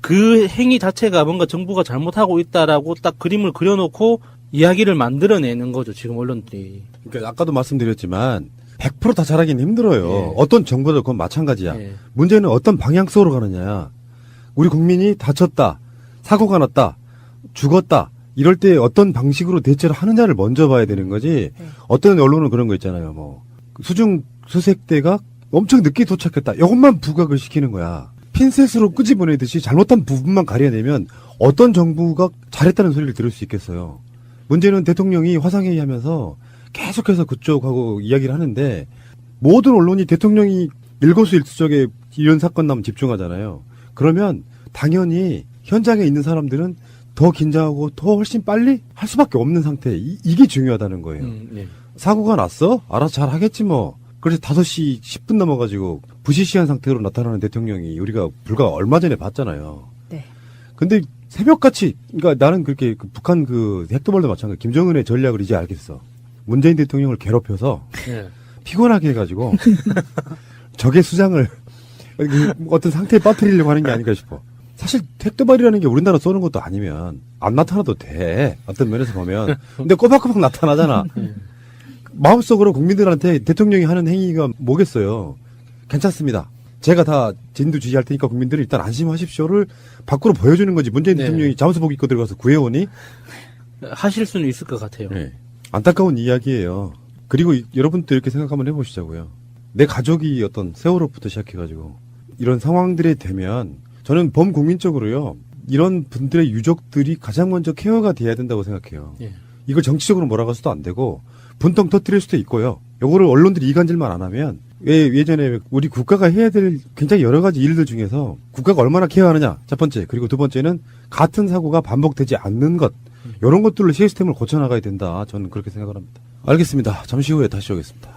그 행위 자체가 뭔가 정부가 잘못하고 있다라고 딱 그림을 그려놓고 이야기를 만들어내는 거죠, 지금 언론들이. 그러니까 아까도 말씀드렸지만 100% 다 잘하기는 힘들어요. 예. 어떤 정부도 그건 마찬가지야. 예. 문제는 어떤 방향성으로 가느냐. 우리 국민이 다쳤다, 사고가 났다, 죽었다. 이럴 때 어떤 방식으로 대처를 하느냐를 먼저 봐야 되는 거지. 어떤 언론은 그런 거 있잖아요. 뭐 수중 수색대가 엄청 늦게 도착했다. 이것만 부각을 시키는 거야. 핀셋으로 끄집어내듯이 잘못한 부분만 가려내면 어떤 정부가 잘했다는 소리를 들을 수 있겠어요. 문제는 대통령이 화상회의 하면서 계속해서 그쪽하고 이야기를 하는데 모든 언론이 대통령이 일거수일투족에 이런 사건 나면 집중하잖아요. 그러면 당연히 현장에 있는 사람들은 더 긴장하고 더 훨씬 빨리 할 수밖에 없는 상태. 이게 중요하다는 거예요. 네. 사고가 났어? 알아서 잘 하겠지 뭐. 그래서 5시 10분 넘어가지고 부시시한 상태로 나타나는 대통령이 우리가 불과 얼마 전에 봤잖아요. 네. 근데 새벽같이, 그러니까 나는 그렇게 북한 그 핵도발도 마찬가지. 김정은의 전략을 이제 알겠어. 문재인 대통령을 괴롭혀서 네. 피곤하게 해가지고 적의 수장을 어떤 상태에 빠뜨리려고 하는 게 아닌가 싶어. 사실 택도발이라는 게 우리나라 쏘는 것도 아니면 안 나타나도 돼. 어떤 면에서 보면. 근데 꼬박꼬박 나타나잖아. 마음속으로 국민들한테 대통령이 하는 행위가 뭐겠어요. 괜찮습니다. 제가 다 진두지휘할 테니까 국민들이 일단 안심하십시오를 밖으로 보여주는 거지. 문재인 대통령이 잠수복 입고 들어가서 구해오니? 하실 수는 있을 것 같아요. 네. 안타까운 이야기예요. 그리고 여러분도 이렇게 생각 한번 해보시자고요. 내 가족이 어떤 세월호부터 시작해가지고 이런 상황들이 되면 저는 범국민적으로요. 이런 분들의 유족들이 가장 먼저 케어가 돼야 된다고 생각해요. 예. 이걸 정치적으로 몰아가서도 안 되고 분통 터뜨릴 수도 있고요. 요거를 언론들이 이간질만 안 하면 예전에 우리 국가가 해야 될 굉장히 여러 가지 일들 중에서 국가가 얼마나 케어하느냐. 첫 번째. 그리고 두 번째는 같은 사고가 반복되지 않는 것. 이런 것들로 시스템을 고쳐나가야 된다. 저는 그렇게 생각을 합니다. 알겠습니다. 잠시 후에 다시 오겠습니다.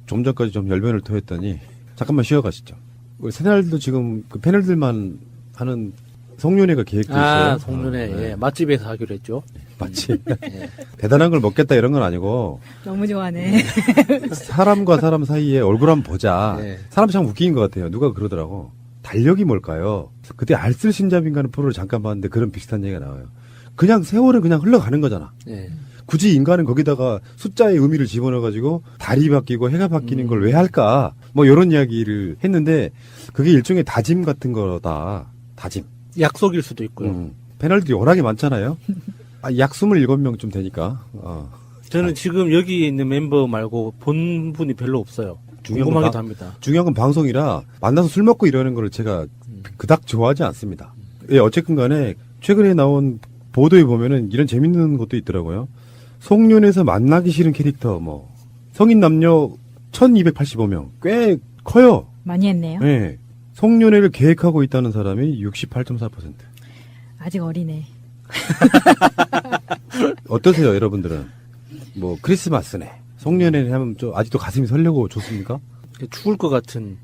좀 전까지 좀 열변을 토했더니 잠깐만 쉬어가시죠. 우리 새날도 지금 그 패널들만 하는 송년회가 계획돼 있어요. 아, 송년회. 네. 예, 맛집에서 하기로 했죠. 맛집. 대단한 걸 먹겠다 이런 건 아니고 너무 좋아하네. 사람과 사람 사이에 얼굴 한번 보자. 네. 사람 참 웃긴 것 같아요. 누가 그러더라고. 달력이 뭘까요? 그때 알쓸신잡인가 하는 프로를 잠깐 봤는데 그런 비슷한 얘기가 나와요. 그냥 세월은 그냥 흘러가는 거잖아. 예. 굳이 인간은 거기다가 숫자의 의미를 집어넣어가지고 달이 바뀌고 해가 바뀌는 걸 왜 할까? 뭐 이런 이야기를 했는데 그게 일종의 다짐 같은 거다. 다짐. 약속일 수도 있고요. 패널들이 워낙에 많잖아요. 약 27명쯤 되니까. 저는 지금 여기 있는 멤버 말고 본 분이 별로 없어요. 궁금하기도 합니다. 중요한 건 방송이라 만나서 술 먹고 이러는 걸 제가 그닥 좋아하지 않습니다. 예, 어쨌든 간에 최근에 나온 보도에 보면은 이런 재밌는 것도 있더라고요. 송년회에서 만나기 싫은 캐릭터, 성인 남녀 1285명. 꽤 커요. 많이 했네요. 네. 송년회를 계획하고 있다는 사람이 68.4%. 아직 어리네. 어떠세요, 여러분들은? 크리스마스네. 송년회 하면 좀 아직도 가슴이 설레고 좋습니까? 죽을 것 같은,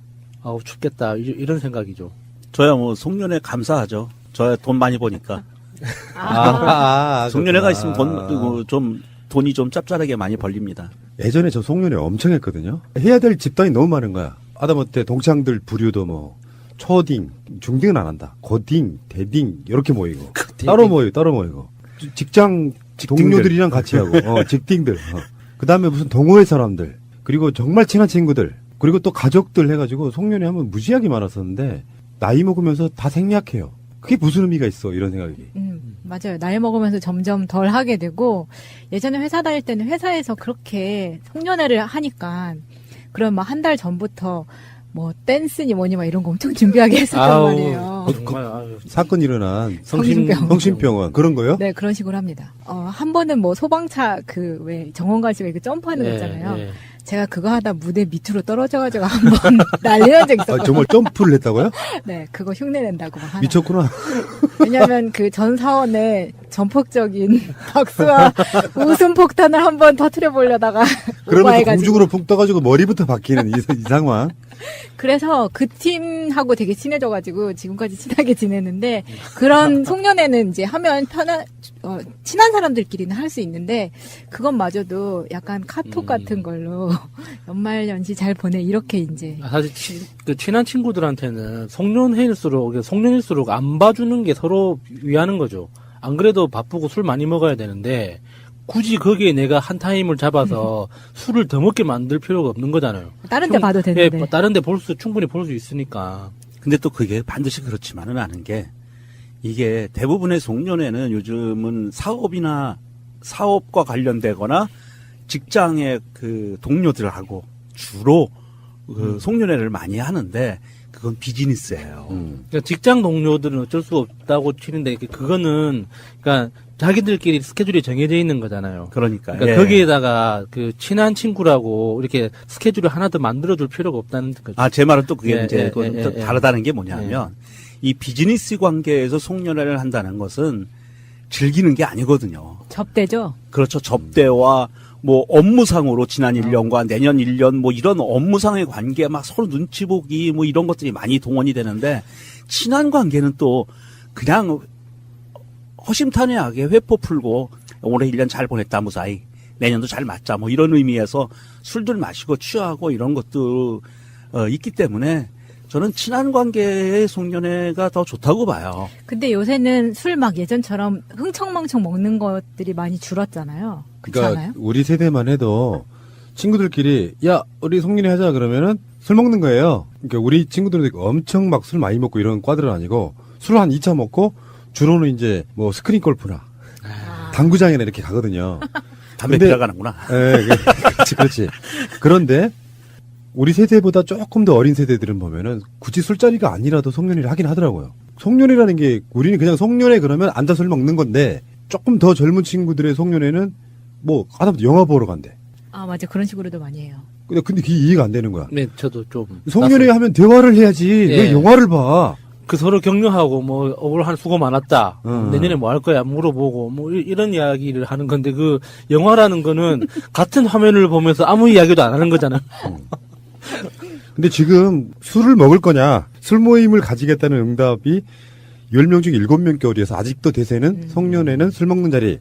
아우, 춥겠다. 이런 생각이죠. 저야 송년회 감사하죠. 저야 돈 많이 버니까. 그렇구나. 송년회가 있으면 돈이 좀 짭짤하게 많이 벌립니다. 예전에 저 송년회 엄청 했거든요. 해야 될 집단이 너무 많은 거야. 아다못해 동창들 부류도 초딩, 중딩은 안 한다. 고딩, 대딩 이렇게 모이고 따로 모이고 직장 동료들이랑 같이 하고 직딩들. 그다음에 무슨 동호회 사람들 그리고 정말 친한 친구들 그리고 또 가족들 해가지고 송년회 하면 무지하게 많았었는데 나이 먹으면서 다 생략해요. 그게 무슨 의미가 있어 이런 생각이. 맞아요. 나이 먹으면서 점점 덜 하게 되고 예전에 회사 다닐 때는 회사에서 그렇게 송년회를 하니까 그럼 한 달 전부터 댄스니 뭐니 이런 거 엄청 준비하게 했었단 말이에요. 사건 일어난 성심병. 성심병원 그런 거요? 네, 그런 식으로 합니다. 한 번은 소방차 왜 정원가시고 점프하는 거 있잖아요. 네. 제가 그거 하다 무대 밑으로 떨어져가지고 한번 난리 난 적이 있었거든요. 정말 점프를 했다고요? 네, 그거 흉내 낸다고 하나. 미쳤구나. 왜냐면 전 사원에 전폭적인 박수와 웃음 폭탄을 한번 터트려 보려다가 그러면서 공중으로 푹 떠가지고 머리부터 박히는 이 상황. 그래서 그 팀하고 되게 친해져가지고 지금까지 친하게 지내는데 그런 송년회는 이제 하면 친한 사람들끼리는 할 수 있는데 그것마저도 약간 카톡 같은 걸로 연말연시 잘 보내 이렇게 이제. 사실 친한 친구들한테는 송년회일수록 안 봐주는 게 서로 위하는 거죠. 안 그래도 바쁘고 술 많이 먹어야 되는데 굳이 거기에 내가 한 타임을 잡아서 술을 더 먹게 만들 필요가 없는 거잖아요. 다른 데 봐도 되는데. 다른 데 충분히 볼 수 있으니까. 근데 또 그게 반드시 그렇지만은 않은 게 이게 대부분의 송년회는 요즘은 사업과 관련되거나 직장의 동료들하고 주로 송년회를 많이 하는데 그건 비즈니스예요. 그러니까 직장 동료들은 어쩔 수 없다고 치는데 그거는 그러니까 자기들끼리 스케줄이 정해져 있는 거잖아요. 그러니까 거기에다가 친한 친구라고 이렇게 스케줄을 하나 더 만들어줄 필요가 없다는 거죠. 제 말은 또 그게 다르다는 게 뭐냐면 이 비즈니스 관계에서 송년회를 한다는 것은 즐기는 게 아니거든요. 접대죠. 그렇죠. 접대와 업무상으로 지난 1년과 내년 1년 이런 업무상의 관계 서로 눈치 보기 이런 것들이 많이 동원이 되는데 친한 관계는 또 그냥 허심탄회하게 회포 풀고 올해 1년 잘 보냈다 무사히 내년도 잘 맞자 이런 의미에서 술들 마시고 취하고 이런 것도 있기 때문에 저는 친한 관계의 송년회가 더 좋다고 봐요. 근데 요새는 술 막 예전처럼 흥청망청 먹는 것들이 많이 줄었잖아요. 그렇지 그러니까 않아요? 우리 세대만 해도 친구들끼리 야 우리 송년회 하자 그러면은 술 먹는 거예요. 그러니까 우리 친구들은 엄청 막 술 많이 먹고 이런 과들은 아니고 술 한 2차 먹고 주로는 이제 뭐 스크린 골프나 당구장이나 이렇게 가거든요. 담배 피러 가는구나. 예, 그렇지. 그런데 우리 세대보다 조금 더 어린 세대들은 보면은 굳이 술자리가 아니라도 송년회를 하긴 하더라고요. 송년회라는 게 우리는 그냥 송년회 그러면 앉아 술 먹는 건데 조금 더 젊은 친구들의 송년회는 뭐 하다못해 영화 보러 간대. 아, 맞아. 그런 식으로도 많이 해요. 근데 그게 이해가 안 되는 거야. 네, 저도 좀. 송년회 하면 대화를 해야지. 왜 예. 영화를 봐? 그 서로 격려하고 뭐 올 한 수고 많았다. 내년에 뭐 할 거야 물어보고 뭐 이런 이야기를 하는 건데 그 영화라는 거는 같은 화면을 보면서 아무 이야기도 안 하는 거잖아. 근데 지금 술을 먹을 거냐, 술 모임을 가지겠다는 응답이 10명 중 7명 겨울이어서 아직도 대세는 송년회는 술 먹는 자리.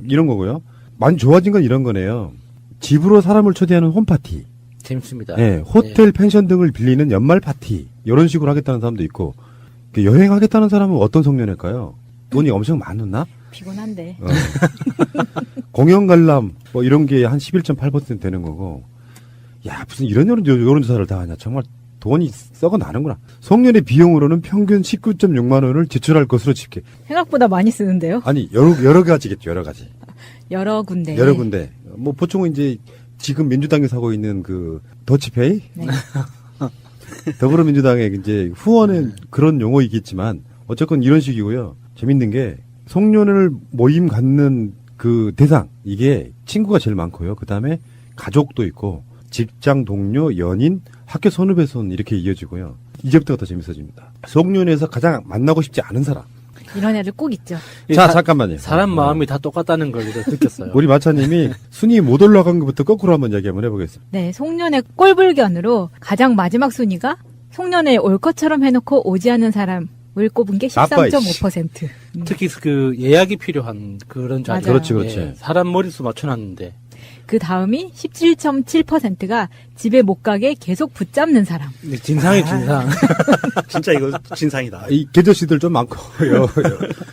이런 거고요. 많이 좋아진 건 이런 거네요. 집으로 사람을 초대하는 홈파티. 재밌습니다. 네, 호텔, 펜션 등을 빌리는 연말 파티. 이런 식으로 하겠다는 사람도 있고. 여행하겠다는 사람은 어떤 송년회일까요? 돈이 엄청 많았나? 피곤한데. 공연 관람, 뭐 이런 게 한 11.8% 되는 거고. 야, 무슨 이런 여론조사를 다 하냐. 정말 돈이 썩어 나는구나. 송년회 비용으로는 평균 19.6만 원을 지출할 것으로 집계. 생각보다 많이 쓰는데요. 아니, 여러 가지겠죠, 여러 가지. 여러 군데. 여러 군데. 뭐 보통은 이제 지금 민주당에서 하고 있는 그 더치페이? 네. 더불어민주당의 이제 후원은 그런 용어이겠지만 어쨌건 이런 식이고요. 재밌는 게 송년회를 모임 갖는 그 대상 이게 친구가 제일 많고요. 그 다음에 가족도 있고 직장 동료, 연인, 학교 선후배 손 이렇게 이어지고요. 이제부터가 더 재밌어집니다. 송년회에서 가장 만나고 싶지 않은 사람. 이런 애들 꼭 있죠. 자, 잠깐만요. 사람 마음이 다 똑같다는 걸 느꼈어요. 우리 마차님이 순위 못 올라간 것부터 거꾸로 한번 이야기 한번 해보겠습니다. 네, 송년회 꼴불견으로 가장 마지막 순위가 송년회에 올 것처럼 해놓고 오지 않는 사람을 꼽은 게 13.5%. 특히 그 예약이 필요한 그런 자리. 맞아요. 그렇지. 예, 사람 머릿수 맞춰놨는데. 그 다음이 17.7%가 집에 못 가게 계속 붙잡는 사람. 진상이 진상. 진짜 이거 진상이다. 이 계저씨들 좀 많고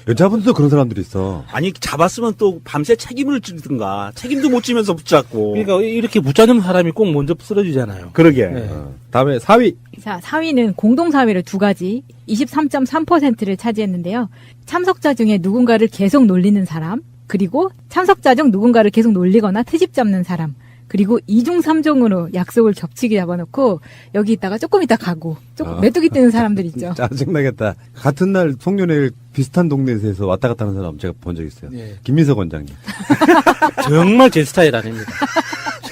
여자분들도 그런 사람들이 있어. 아니 잡았으면 또 밤새 책임을 지든가 책임도 못 지면서 붙잡고. 그러니까 이렇게 붙잡는 사람이 꼭 먼저 쓰러지잖아요. 그러게. 네. 다음에 4위. 자, 4위는 공동 4위를 두 가지 23.3%를 차지했는데요. 참석자 중에 누군가를 계속 놀리는 사람, 그리고 참석자 중 누군가를 계속 놀리거나 트집 잡는 사람, 그리고 2중 3종으로 약속을 겹치게 잡아놓고 여기 있다가 조금 있다 가고 메뚜기 뜨는 사람들 있죠. 짜증나겠다. 같은 날 송년회 비슷한 동네에서 왔다 갔다 하는 사람 제가 본 적 있어요. 예. 김민석 원장님. 정말 제 스타일 아닙니다.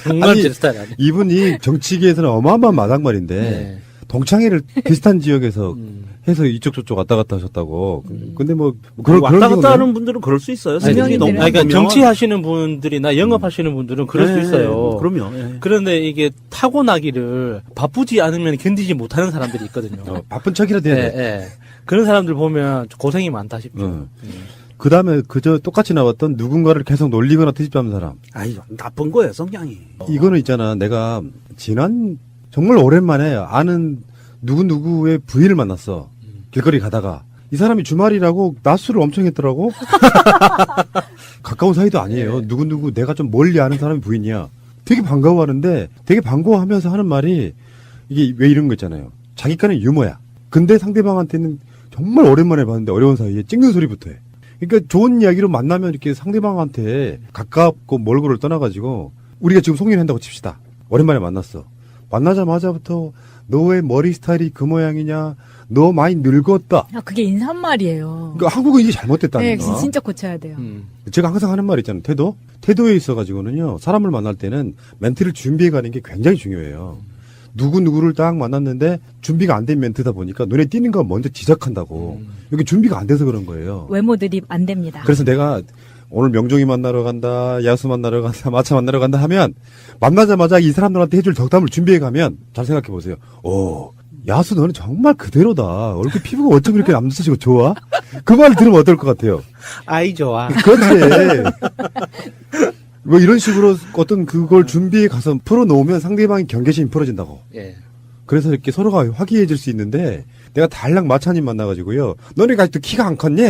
정말 아니, 제 스타일 아닙니다. 이분이 정치계에서는 어마어마한 마당말인데 네. 동창회를 비슷한 지역에서 해서 이쪽 저쪽 왔다 갔다 하셨다고. 근데 뭐 왔다 갔다 하는 분들은 그럴 수 있어요. 유명인들은. 너무 그러니까 보면. 정치하시는 분들이나 영업하시는 분들은 그럴 수 있어요. 그럼요. 예. 그런데 이게 타고나기를 바쁘지 않으면 견디지 못하는 사람들이 있거든요. 바쁜 척이라도 해야 예, 돼. 예. 그런 사람들 보면 고생이 많다 싶죠. 그 다음에 그저 똑같이 나왔던 누군가를 계속 놀리거나 트집 잡는 사람. 아이 나쁜 거예요 성향이. 이거는 있잖아. 내가 지난 정말 오랜만에 아는 누구의 부인을 만났어. 길거리 가다가. 이 사람이 주말이라고 낮술을 엄청 했더라고. 가까운 사이도 아니에요. 누구 내가 좀 멀리 아는 사람이 부인이야. 되게 반가워하는데 되게 반가워하면서 하는 말이 이게 왜 이런 거 있잖아요. 자기까는 유머야. 근데 상대방한테는 정말 오랜만에 봤는데 어려운 사이에 찍는 소리부터 해. 그러니까 좋은 이야기로 만나면 이렇게 상대방한테 가깝고 멀고를 떠나가지고 우리가 지금 송년회 한다고 칩시다. 오랜만에 만났어. 만나자마자부터 너의 머리 스타일이 그 모양이냐, 너 많이 늙었다. 아, 그게 인사말이에요. 그러니까 한국은 이게 잘못됐다는 네, 거. 진짜 고쳐야 돼요. 제가 항상 하는 말 있잖아요. 태도에 있어가지고는요, 사람을 만날 때는 멘트를 준비해가는 게 굉장히 중요해요. 누구를 딱 만났는데 준비가 안 된 멘트다 보니까 눈에 띄는 거 먼저 지적한다고. 여기 준비가 안 돼서 그런 거예요. 외모들이 안 됩니다. 그래서 내가 오늘 명종이 만나러 간다, 야수 만나러 간다, 마차 만나러 간다 하면 만나자마자 이 사람들한테 해줄 덕담을 준비해 가면 잘 생각해 보세요. 오, 야수 너는 정말 그대로다. 얼굴 피부가 어쩜 이렇게 남자치고 좋아? 그 말을 들으면 어떨 것 같아요? 아이 좋아. 그렇지. 뭐 이런 식으로 어떤 그걸 준비해 가서 풀어놓으면 상대방이 경계심이 풀어진다고. 예. 그래서 이렇게 서로가 화기애애질 수 있는데 내가 달랑 마차님 만나가지고요. 너네가 아직도 키가 안 컸니?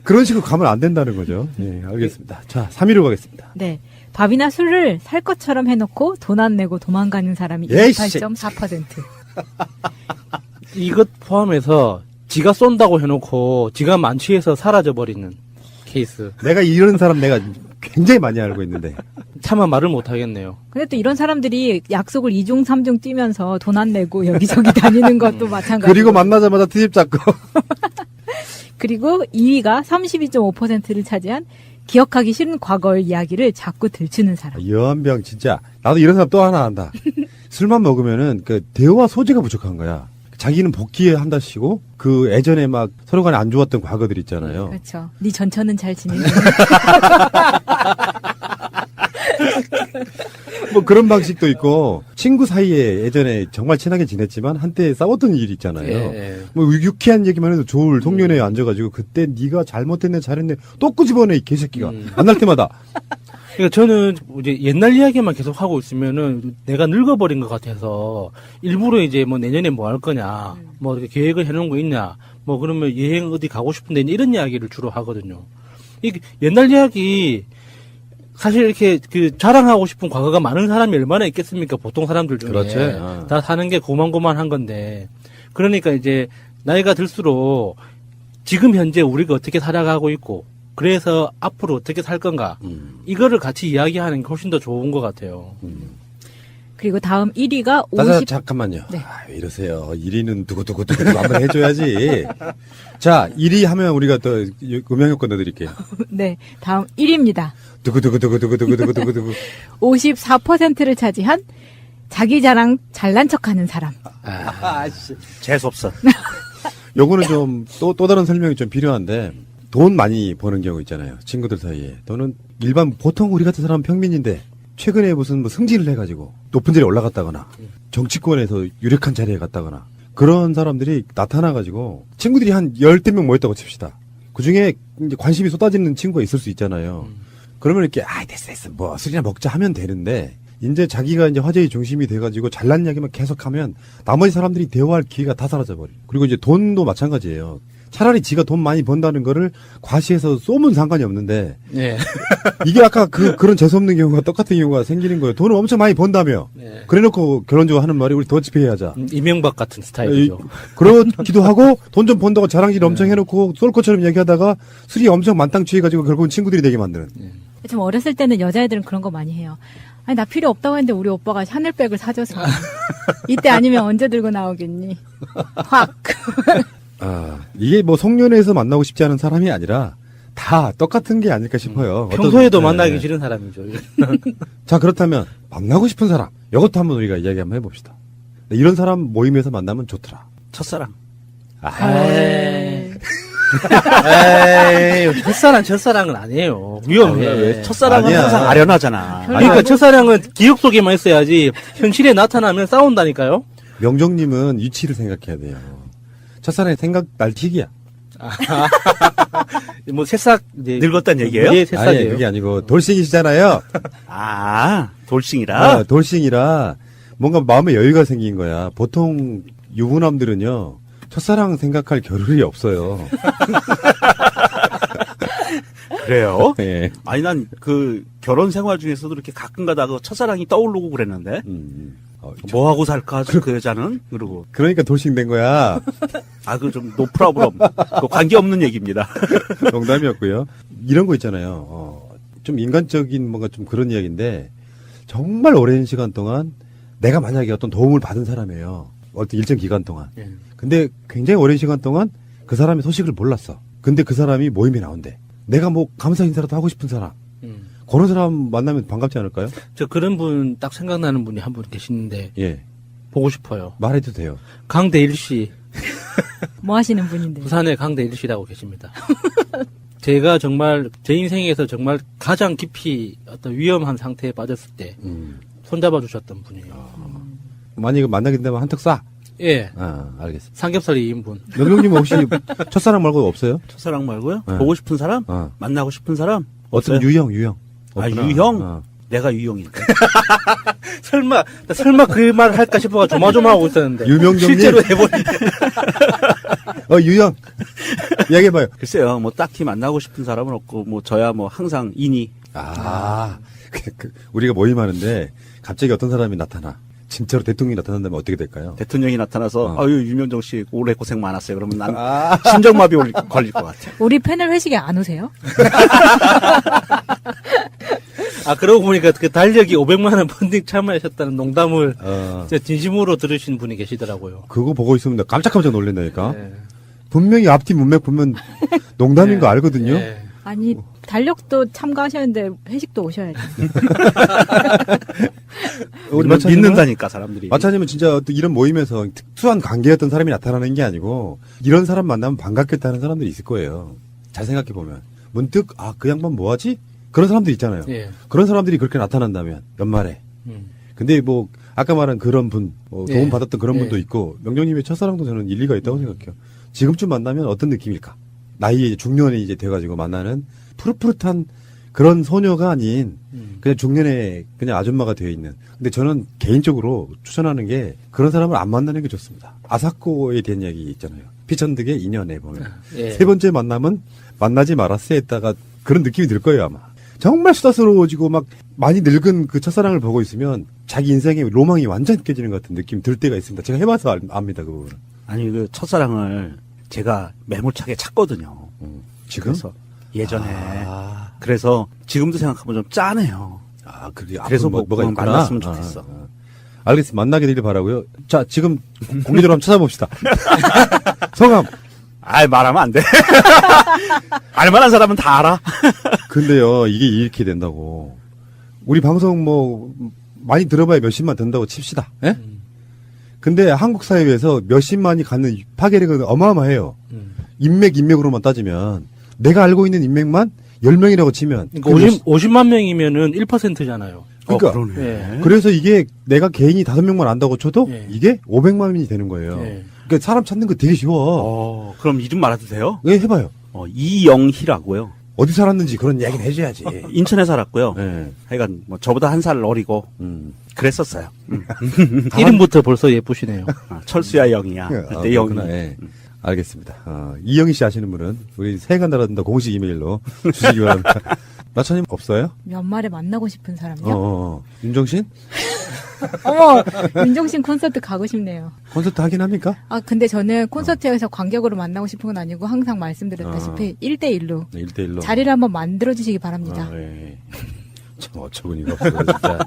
그런 식으로 가면 안 된다는 거죠. 네, 알겠습니다. 자, 3위로 가겠습니다. 네. 밥이나 술을 살 것처럼 해놓고 돈 안 내고 도망가는 사람이 에이씨. 28.4%. 이것 포함해서 지가 쏜다고 해놓고 지가 만취해서 사라져버리는 케이스. 내가 이런 사람 내가 굉장히 많이 알고 있는데. 차마 말을 못하겠네요. 근데 또 이런 사람들이 약속을 2중, 3중 뛰면서 돈 안 내고 여기저기 다니는 것도 마찬가지고. 그리고 만나자마자 트집 잡고. 그리고 2위가 32.5%를 차지한 기억하기 싫은 과거의 이야기를 자꾸 들추는 사람. 여한병 진짜. 나도 이런 사람 또 하나 안다. 술만 먹으면은 그 대화 소재가 부족한 거야. 자기는 복귀한다시고 그 예전에 막 서로 간에 안 좋았던 과거들 있잖아요. 그렇죠. 네 전처는 잘 지내니? 뭐 그런 방식도 있고 친구 사이에 예전에 정말 친하게 지냈지만 한때 싸웠던 일이 있잖아요. 예. 뭐 유쾌한 얘기만 해도 좋을 송년회에 앉아가지고 그때 네가 잘못했네 잘했네 또 끄집어내 이 개새끼가 만날 때마다. 그러니까 저는 이제 옛날 이야기만 계속 하고 있으면은 내가 늙어버린 것 같아서 일부러 이제 뭐 내년에 뭐 할 거냐, 뭐 이렇게 계획을 해놓은 거 있냐, 뭐 그러면 여행 어디 가고 싶은데 이런 이야기를 주로 하거든요. 이 옛날 이야기 사실 이렇게 그 자랑하고 싶은 과거가 많은 사람이 얼마나 있겠습니까? 보통 사람들 중에. 그렇지. 다 사는 게 고만고만한 건데. 그러니까 이제 나이가 들수록 지금 현재 우리가 어떻게 살아가고 있고 그래서 앞으로 어떻게 살 건가 이거를 같이 이야기하는 게 훨씬 더 좋은 것 같아요. 그리고 다음 1위가 50. 잠깐만요. 네. 아, 왜 이러세요. 1위는 두구두구 한번 해줘야지. 자, 1위 하면 우리가 또 음향효과 넣어드릴게요. 네, 다음 1위입니다. 두구두구두구두구두구두구두구. 54%를 차지한 자기 자랑 잘난 척하는 사람. 재수없어. 요거는 좀 또 다른 설명이 좀 필요한데 돈 많이 버는 경우 있잖아요. 친구들 사이에. 또는 일반 보통 우리 같은 사람은 평민인데 최근에 무슨 뭐 승진을 해가지고 높은 자리에 올라갔다거나 정치권에서 유력한 자리에 갔다거나 그런 사람들이 나타나가지고 친구들이 한 10명 모였다고 칩시다. 그 중에 이제 관심이 쏟아지는 친구가 있을 수 있잖아요. 그러면 이렇게 됐어 뭐 술이나 먹자 하면 되는데 이제 자기가 이제 화제의 중심이 돼가지고 잘난 이야기만 계속하면 나머지 사람들이 대화할 기회가 다 사라져버려. 그리고 이제 돈도 마찬가지예요. 차라리 지가 돈 많이 번다는 거를 과시해서 쏘면 상관이 없는데 네. 이게 아까 그런 재수없는 경우가 똑같은 경우가 생기는 거예요. 돈을 엄청 많이 번다며. 네. 그래놓고 결혼적으로 하는 말이 우리 더치페이 하자. 이명박 같은 스타일이죠. 그렇기도 하고 돈 좀 번다고 자랑질 엄청 해놓고 쏠 것처럼 얘기하다가 술이 엄청 만땅 취해가지고 결국은 친구들이 되게 만드는. 좀 어렸을 때는 여자애들은 그런 거 많이 해요. 아니 나 필요 없다고 했는데 우리 오빠가 샤넬백을 사줘서 이때 아니면 언제 들고 나오겠니? 확. 이게 뭐 송년회에서 만나고 싶지 않은 사람이 아니라 다 똑같은 게 아닐까 싶어요. 평소에도 만나기 싫은 사람이죠. 자, 그렇다면 만나고 싶은 사람 이것도 한번 우리가 이야기 한번 해봅시다. 이런 사람 모임에서 만나면 좋더라. 첫사랑. 에이, 첫사랑은 아니에요. 위험해. 첫사랑은 아니야. 항상 아련하잖아. 그러니까 첫사랑은 기억 속에만 있어야지 현실에 나타나면 싸운다니까요. 명정님은 위치를 생각해야 돼요. 첫사랑의 생각 날튀기야. 뭐 새싹 이제 늙었단 얘기예요? 예, 새싹이에요. 아니, 그게 아니고 돌싱이시잖아요. 돌싱이라? 돌싱이라 뭔가 마음에 여유가 생긴 거야. 보통 유부남들은요. 첫사랑 생각할 겨를이 없어요. 그래요? 네. 아니, 난 그 결혼 생활 중에서도 이렇게 가끔 가다가 첫사랑이 떠오르고 그랬는데. 뭐 하고 살까, 그 여자는? 그러고. 그러니까 돌싱 된 거야. 그 좀 노 프로블럼. 관계없는 얘기입니다. 농담이었고요. 이런 거 있잖아요. 좀 인간적인 뭔가 좀 그런 이야기인데 정말 오랜 시간 동안 내가 만약에 어떤 도움을 받은 사람이에요. 어떤 일정 기간 동안. 근데 굉장히 오랜 시간 동안 그 사람의 소식을 몰랐어. 근데 그 사람이 모임에 나온대. 내가 뭐 감사 인사라도 하고 싶은 사람. 그런 사람 만나면 반갑지 않을까요? 저 그런 분 딱 생각나는 분이 한 분 계시는데 예. 보고 싶어요. 말해도 돼요. 강대일 씨. 뭐 하시는 분인데? 부산에 강대일 씨라고 계십니다. 제가 정말 제 인생에서 정말 가장 깊이 어떤 위험한 상태에 빠졌을 때 손잡아 주셨던 분이에요. 만약에 만나게 된다면 한턱 쏴. 예. 알겠습니다. 삼겹살 2인분. 명령님 혹시 첫사랑 말고 없어요? 첫사랑 말고요? 네. 보고 싶은 사람? 만나고 싶은 사람? 어떤 없어요? 유형. 없구나. 유형? 내가 유용인데. 설마 그 말 할까 싶어가 조마조마하고 있었는데. 유명정님. 실제로 해버리. 유영. 이야기해봐요. 글쎄요, 뭐 딱히 만나고 싶은 사람은 없고, 뭐 저야 뭐 항상 인이. 우리가 모임하는데 갑자기 어떤 사람이 나타나. 진짜로 대통령이 나타난다면 어떻게 될까요? 대통령이 나타나서 아유 유명정 씨 오래 고생 많았어요. 그러면 난 심장마비 걸릴 것 같아. 우리 패널 회식에 안 오세요? 그러고 보니까 그 달력이 500만 원 펀딩 참여하셨다는 농담을 진짜 진심으로 들으신 분이 계시더라고요. 그거 보고 있으면 나 깜짝깜짝 놀란다니까. 분명히 앞뒤 문맥 보면 농담인 거 알거든요. 아니 달력도 참가하셨는데 회식도 오셔야죠. 우리 믿는다니까 사람들이. 마찬가지면 진짜 어떤 이런 모임에서 특수한 관계였던 사람이 나타나는 게 아니고 이런 사람 만나면 반갑겠다는 사람들이 있을 거예요. 잘 생각해 보면 문득 그 양반 뭐하지? 그런 사람들 있잖아요. 그런 사람들이 그렇게 나타난다면 연말에. 근데 뭐 아까 말한 그런 분 도움 받았던 그런 분도 있고 명정님의 첫사랑도 저는 일리가 있다고 생각해요. 지금쯤 만나면 어떤 느낌일까? 나이에 중년에 이제 돼가지고 만나는 푸릇푸릇한 그런 소녀가 아닌 그냥 중년에 그냥 아줌마가 되어 있는. 근데 저는 개인적으로 추천하는 게 그런 사람을 안 만나는 게 좋습니다. 아사코에 대한 이야기 있잖아요. 피천득의 인연에 보면 세 번째 만남은 만나지 말았어 했다가 그런 느낌이 들 거예요 아마. 정말 수다스러워지고 막 많이 늙은 그 첫사랑을 보고 있으면 자기 인생의 로망이 완전 깨지는 것 같은 느낌 들 때가 있습니다. 제가 해봐서 압니다 그 부분은. 아니 그 첫사랑을 제가 매몰차게 찾거든요. 지금? 그래서 예전에. 그래서 지금도 생각하면 좀 짠해요. 그래서 뭐가 있구나. 만났으면 좋겠어. 알겠습니다. 만나게 되길 바라고요. 자, 지금 공개적으로 한번 찾아봅시다. 성함. 말하면 안 돼. 알만한 사람은 다 알아. 근데요, 이게 이렇게 된다고. 우리 방송 뭐 많이 들어봐야 몇십만 된다고 칩시다. 예? 근데 한국 사회에서 몇십만이 갖는 파괴력은 어마어마해요. 인맥으로만 따지면 내가 알고 있는 인맥만 10명이라고 치면 그러니까 50만 명이면은 1%잖아요. 그러니까 그러네. 그래서 이게 내가 개인이 5명만 안다고 쳐도 이게 500만이 되는 거예요. 그러니까 사람 찾는 거 되게 쉬워. 그럼 이름 말해도 돼요? 네, 해봐요. 이영희라고요. 어디 살았는지 그런 이야기는 해줘야지. 인천에 살았고요. 하여간 뭐 저보다 한 살 어리고 그랬었어요. 이름부터 벌써 예쁘시네요. 철수야 영희야. 그때 영희. 알겠습니다. 이영희 씨 아시는 분은 우리 새해가 날아든다 공식 이메일로 주시기 바랍니다. 마차님 없어요? 연말에 만나고 싶은 사람이요? 윤정신? 어머, 윤정신 콘서트 가고 싶네요. 콘서트 하긴 합니까? 근데 저는 콘서트에서 관객으로 만나고 싶은 건 아니고 항상 말씀드렸다시피 1대1로. 네, 1대1로. 자리를 한번 만들어주시기 바랍니다. 참 어처구니가 없어요, 진짜.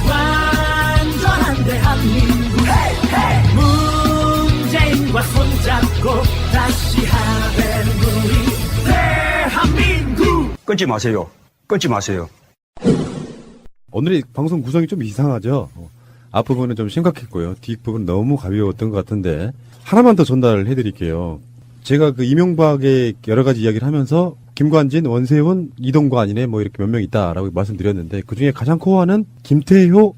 완전한 대한민국 문재인과 손잡고 다시 하는 우리 대한민국. 끊지 마세요. 끊지 마세요. 오늘의 방송 구성이 좀 이상하죠? 앞부분은 좀 심각했고요. 뒷부분은 너무 가벼웠던 것 같은데 하나만 더 전달을 해드릴게요. 제가 그 이명박의 여러 가지 이야기를 하면서 김관진, 원세훈, 이동관이네 뭐 이렇게 몇 명 있다라고 말씀드렸는데 그중에 가장 코어는 김태효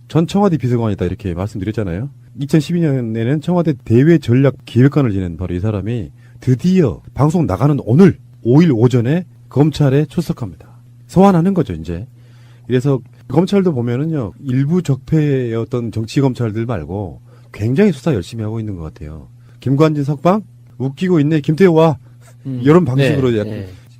전 청와대 비서관이다 이렇게 말씀드렸잖아요. 2012년에는 청와대 대외 전략 기획관을 지낸 바로 이 사람이 드디어 방송 나가는 오늘 5일 오전에 검찰에 출석합니다. 소환하는 거죠 이제. 그래서 검찰도 보면은요 일부 적폐였던 정치 검찰들 말고 굉장히 수사 열심히 하고 있는 것 같아요. 김관진 석방 웃기고 있네 김태효 와 이런 방식으로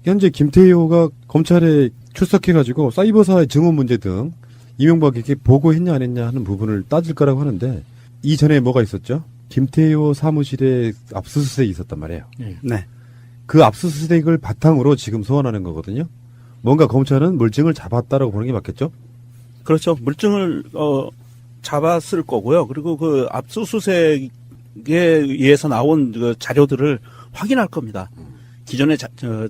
현재 김태효가 검찰에 출석해가지고 사이버사의 증언 문제 등 이명박에게 보고했냐 안 했냐 하는 부분을 따질 거라고 하는데 이전에 뭐가 있었죠? 김태효 사무실에 압수수색이 있었단 말이에요. 네. 그 압수수색을 바탕으로 지금 소환하는 거거든요. 뭔가 검찰은 물증을 잡았다라고 보는 게 맞겠죠? 그렇죠. 물증을 잡았을 거고요. 그리고 그 압수수색에 의해서 나온 그 자료들을 확인할 겁니다. 기존의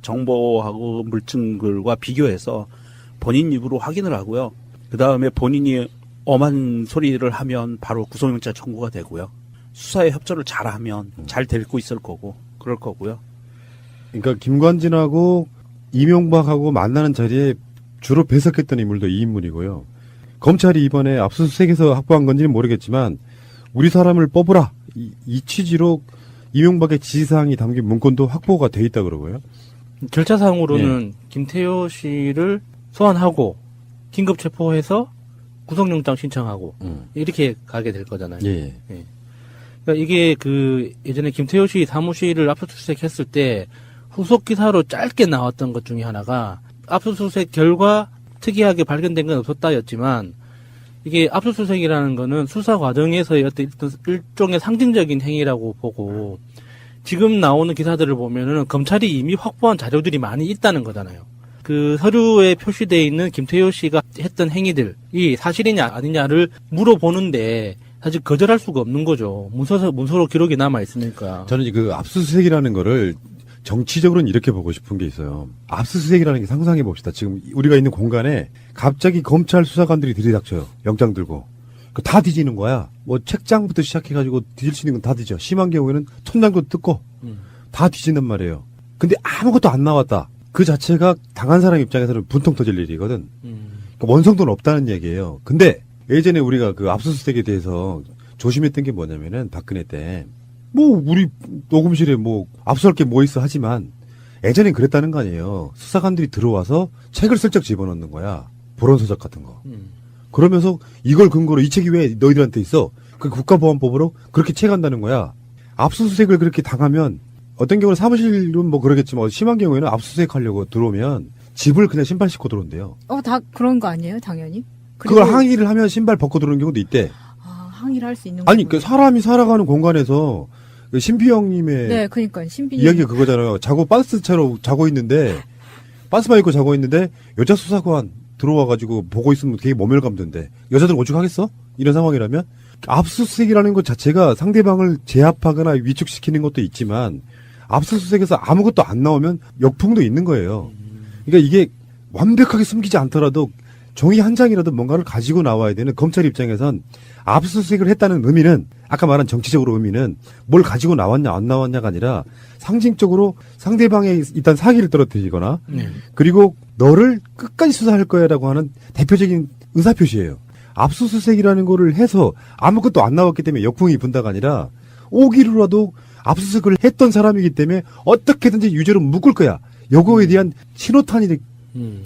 정보하고 물증들과 비교해서 본인 입으로 확인을 하고요. 그 다음에 본인이 엄한 소리를 하면 바로 구속영장 청구가 되고요. 수사에 협조를 잘하면 잘 데리고 있을 거고 그럴 거고요. 그러니까 김관진하고 이명박하고 만나는 자리에 주로 배석했던 인물도 이 인물이고요. 검찰이 이번에 압수수색에서 확보한 건지는 모르겠지만 우리 사람을 뽑으라 이 취지로 이명박의 지시사항이 담긴 문건도 확보가 돼 있다 그러고요. 절차상으로는 김태효 씨를 소환하고 긴급 체포해서 구속영장 신청하고 이렇게 가게 될 거잖아요. 예. 예. 그러니까 이게 그 예전에 김태효 씨 사무실을 압수수색했을 때 후속 기사로 짧게 나왔던 것 중에 하나가 압수수색 결과 특이하게 발견된 건 없었다였지만 이게 압수수색이라는 거는 수사 과정에서의 어떤 일종의 상징적인 행위라고 보고 지금 나오는 기사들을 보면은 검찰이 이미 확보한 자료들이 많이 있다는 거잖아요. 그 서류에 표시되어 있는 김태효 씨가 했던 행위들이 사실이냐 아니냐를 물어보는데 사실 거절할 수가 없는 거죠. 문서로 기록이 남아 있으니까. 저는 그 압수수색이라는 거를 정치적으로는 이렇게 보고 싶은 게 있어요. 압수수색이라는 게 상상해 봅시다. 지금 우리가 있는 공간에 갑자기 검찰 수사관들이 들이닥쳐요. 영장 들고. 다 뒤지는 거야. 뭐 책장부터 시작해가지고 뒤질 수 있는 건 다 뒤져. 심한 경우에는 천장도 뜯고 다 뒤진단 말이에요. 근데 아무것도 안 나왔다. 그 자체가 당한 사람 입장에서는 분통 터질 일이거든. 그러니까 원성도는 없다는 얘기예요. 근데 예전에 우리가 그 압수수색에 대해서 조심했던 게 뭐냐면은 박근혜 때 뭐 우리 녹음실에 뭐 압수할 게 뭐 있어 하지만 예전엔 그랬다는 거 아니에요. 수사관들이 들어와서 책을 슬쩍 집어넣는 거야. 보론서적 같은 거. 그러면서 이걸 근거로 이 책이 왜 너희들한테 있어? 그 국가보안법으로 그렇게 체감한다는 거야. 압수수색을 그렇게 당하면 어떤 경우는 사무실은 뭐 그러겠지만 심한 경우에는 압수수색 하려고 들어오면 집을 그냥 신발 신고 들어온대요. 다 그런 거 아니에요, 당연히? 그걸 항의를 하면 신발 벗고 들어오는 경우도 있대. 항의를 할 수 있는 아니, 그 사람이 살아가는 공간에서 그 신비형님의 네, 그러니까 신비님 이야기가 그거잖아요. 반스채로 자고 있는데 반스만 입고 자고 있는데 여자 수사관 들어와가지고 보고 있으면 되게 모멸감던데 여자들은 오죽하겠어? 이런 상황이라면 압수수색이라는 것 자체가 상대방을 제압하거나 위축시키는 것도 있지만 압수수색에서 아무것도 안 나오면 역풍도 있는 거예요. 그러니까 이게 완벽하게 숨기지 않더라도 종이 한 장이라도 뭔가를 가지고 나와야 되는 검찰 입장에선 압수수색을 했다는 의미는 아까 말한 정치적으로 의미는 뭘 가지고 나왔냐 안 나왔냐가 아니라 상징적으로 상대방의 일단 사기를 떨어뜨리거나 그리고 너를 끝까지 수사할 거야라고 하는 대표적인 의사표시예요. 압수수색이라는 거를 해서 아무것도 안 나왔기 때문에 역풍이 분다가 아니라 오기로라도 압수수색을 했던 사람이기 때문에 어떻게든지 유죄로 묶을 거야. 요거에 대한 신호탄이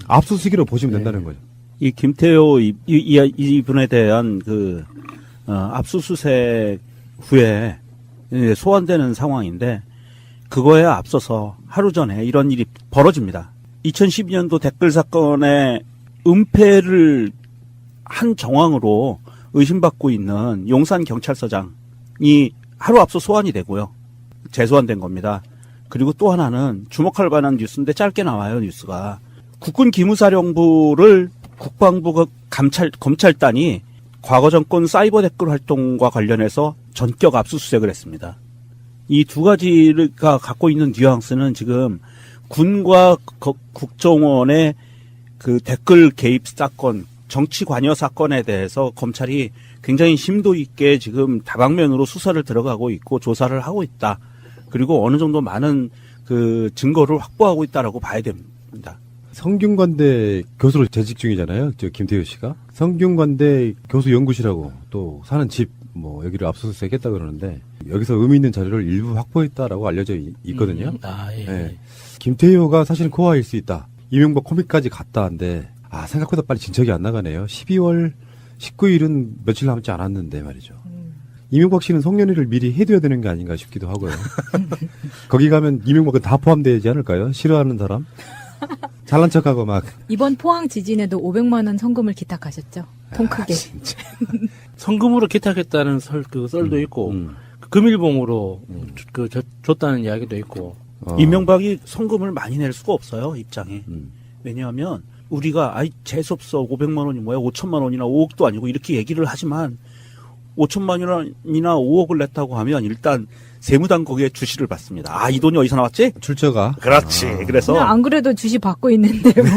압수수색이라고 보시면 된다는 거죠. 이 김태효 이분에 대한 압수수색 후에 소환되는 상황인데 그거에 앞서서 하루 전에 이런 일이 벌어집니다. 2012년도 댓글 사건의 은폐를 한 정황으로 의심받고 있는 용산 경찰서장이 하루 앞서 소환이 되고요. 재소환된 겁니다. 그리고 또 하나는 주목할 만한 뉴스인데 짧게 나와요, 뉴스가. 국군 기무사령부를 국방부 검찰단이 과거 정권 사이버 댓글 활동과 관련해서 전격 압수수색을 했습니다. 이 두 가지가 갖고 있는 뉘앙스는 지금 군과 국정원의 그 댓글 개입 사건, 정치 관여 사건에 대해서 검찰이 굉장히 심도 있게 지금 다방면으로 수사를 들어가고 있고 조사를 하고 있다. 그리고 어느 정도 많은 그 증거를 확보하고 있다라고 봐야 됩니다. 성균관대 교수로 재직 중이잖아요. 김태효 씨가. 성균관대 교수 연구실하고 또 사는 집 여기를 압수수색했다 그러는데 여기서 의미 있는 자료를 일부 확보했다라고 알려져 있거든요. 예. 네. 김태효가 사실은 코아일 수 있다. 이명박 코믹까지 갔다는데 생각보다 빨리 진척이 안 나가네요. 12월 19일은 며칠 남지 않았는데 말이죠. 이명박 씨는 송년회를 미리 해둬야 되는 게 아닌가 싶기도 하고요. 거기 가면 이명박은 다 포함되지 않을까요? 싫어하는 사람? 잘난 척하고 막. 이번 포항 지진에도 500만 원 성금을 기탁하셨죠. 통 크게. 진짜. 성금으로 기탁했다는 썰도 있고 금일봉으로 줬다는 이야기도 있고. 이명박이 성금을 많이 낼 수가 없어요, 입장에. 왜냐하면 우리가 재수없어 500만 원이 뭐야 5천만 원이나 5억도 아니고 이렇게 얘기를 하지만 5천만 원이나 5억을 냈다고 하면 일단 세무당국에 주시를 받습니다. 이 돈이 어디서 나왔지? 출처가. 그렇지. 그래서 안 그래도 주시 받고 있는데 뭐.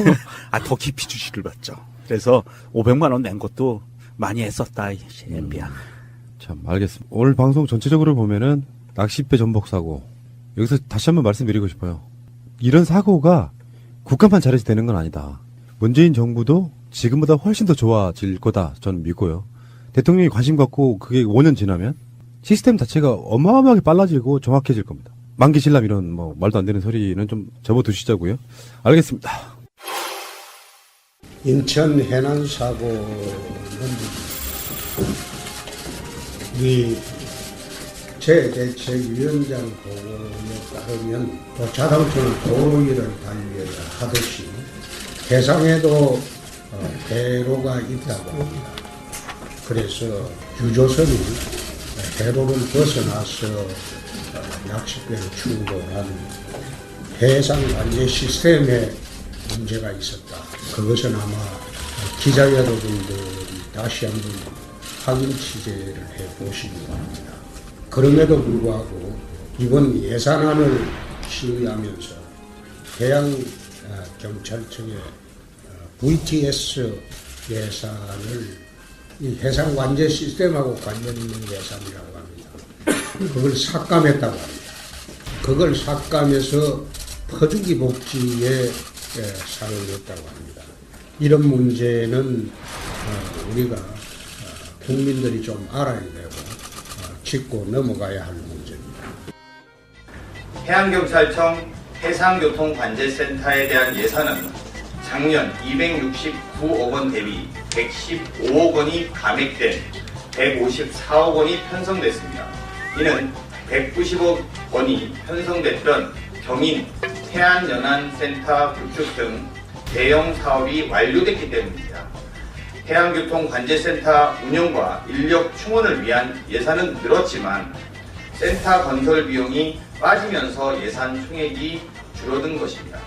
더 깊이 주시를 받죠. 그래서 500만 원 낸 것도 많이 했었다. MB야. 참 알겠습니다. 오늘 방송 전체적으로 보면은 낚싯배 전복 사고 여기서 다시 한번 말씀드리고 싶어요. 이런 사고가 국가만 잘해서 되는 건 아니다. 문재인 정부도 지금보다 훨씬 더 좋아질 거다 저는 믿고요. 대통령이 관심 갖고 그게 5년 지나면 시스템 자체가 어마어마하게 빨라지고 정확해질 겁니다. 만기 신람 이런 뭐 말도 안 되는 소리는 좀 접어두시자고요. 알겠습니다. 인천 해난 사고는 이 재대책위원장 보고에 따르면 또 자동차는 도로 위를 달려야 하듯이 해상에도 해로가 있다고 합니다. 그래서 유조선이 해로를 벗어나서 낚싯배를 충돌한 해상 관제 시스템에 문제가 있었다. 그것은 아마 기자 여러분들이 다시 한번 확인 취재를 해보시기 바랍니다. 그럼에도 불구하고 이번 예산안을 시의하면서 해양경찰청의 VTS 예산을 이 해상 관제 시스템하고 관련 있는 예산이라고 합니다. 그걸 삭감했다고 합니다. 그걸 삭감해서 퍼주기 복지에 사용했다고 합니다. 이런 문제는 우리가 국민들이 좀 알아야 되고 짚고 넘어가야 할 문제입니다. 해양경찰청 해상교통관제센터에 대한 예산은 작년 269억 원 대비 115억 원이 감액된 154억 원이 편성됐습니다. 이는 190억 원이 편성됐던 경인 해안연안센터 구축 등 대형 사업이 완료됐기 때문입니다. 해양교통관제센터 운영과 인력 충원을 위한 예산은 늘었지만 센터 건설 비용이 빠지면서 예산 총액이 줄어든 것입니다.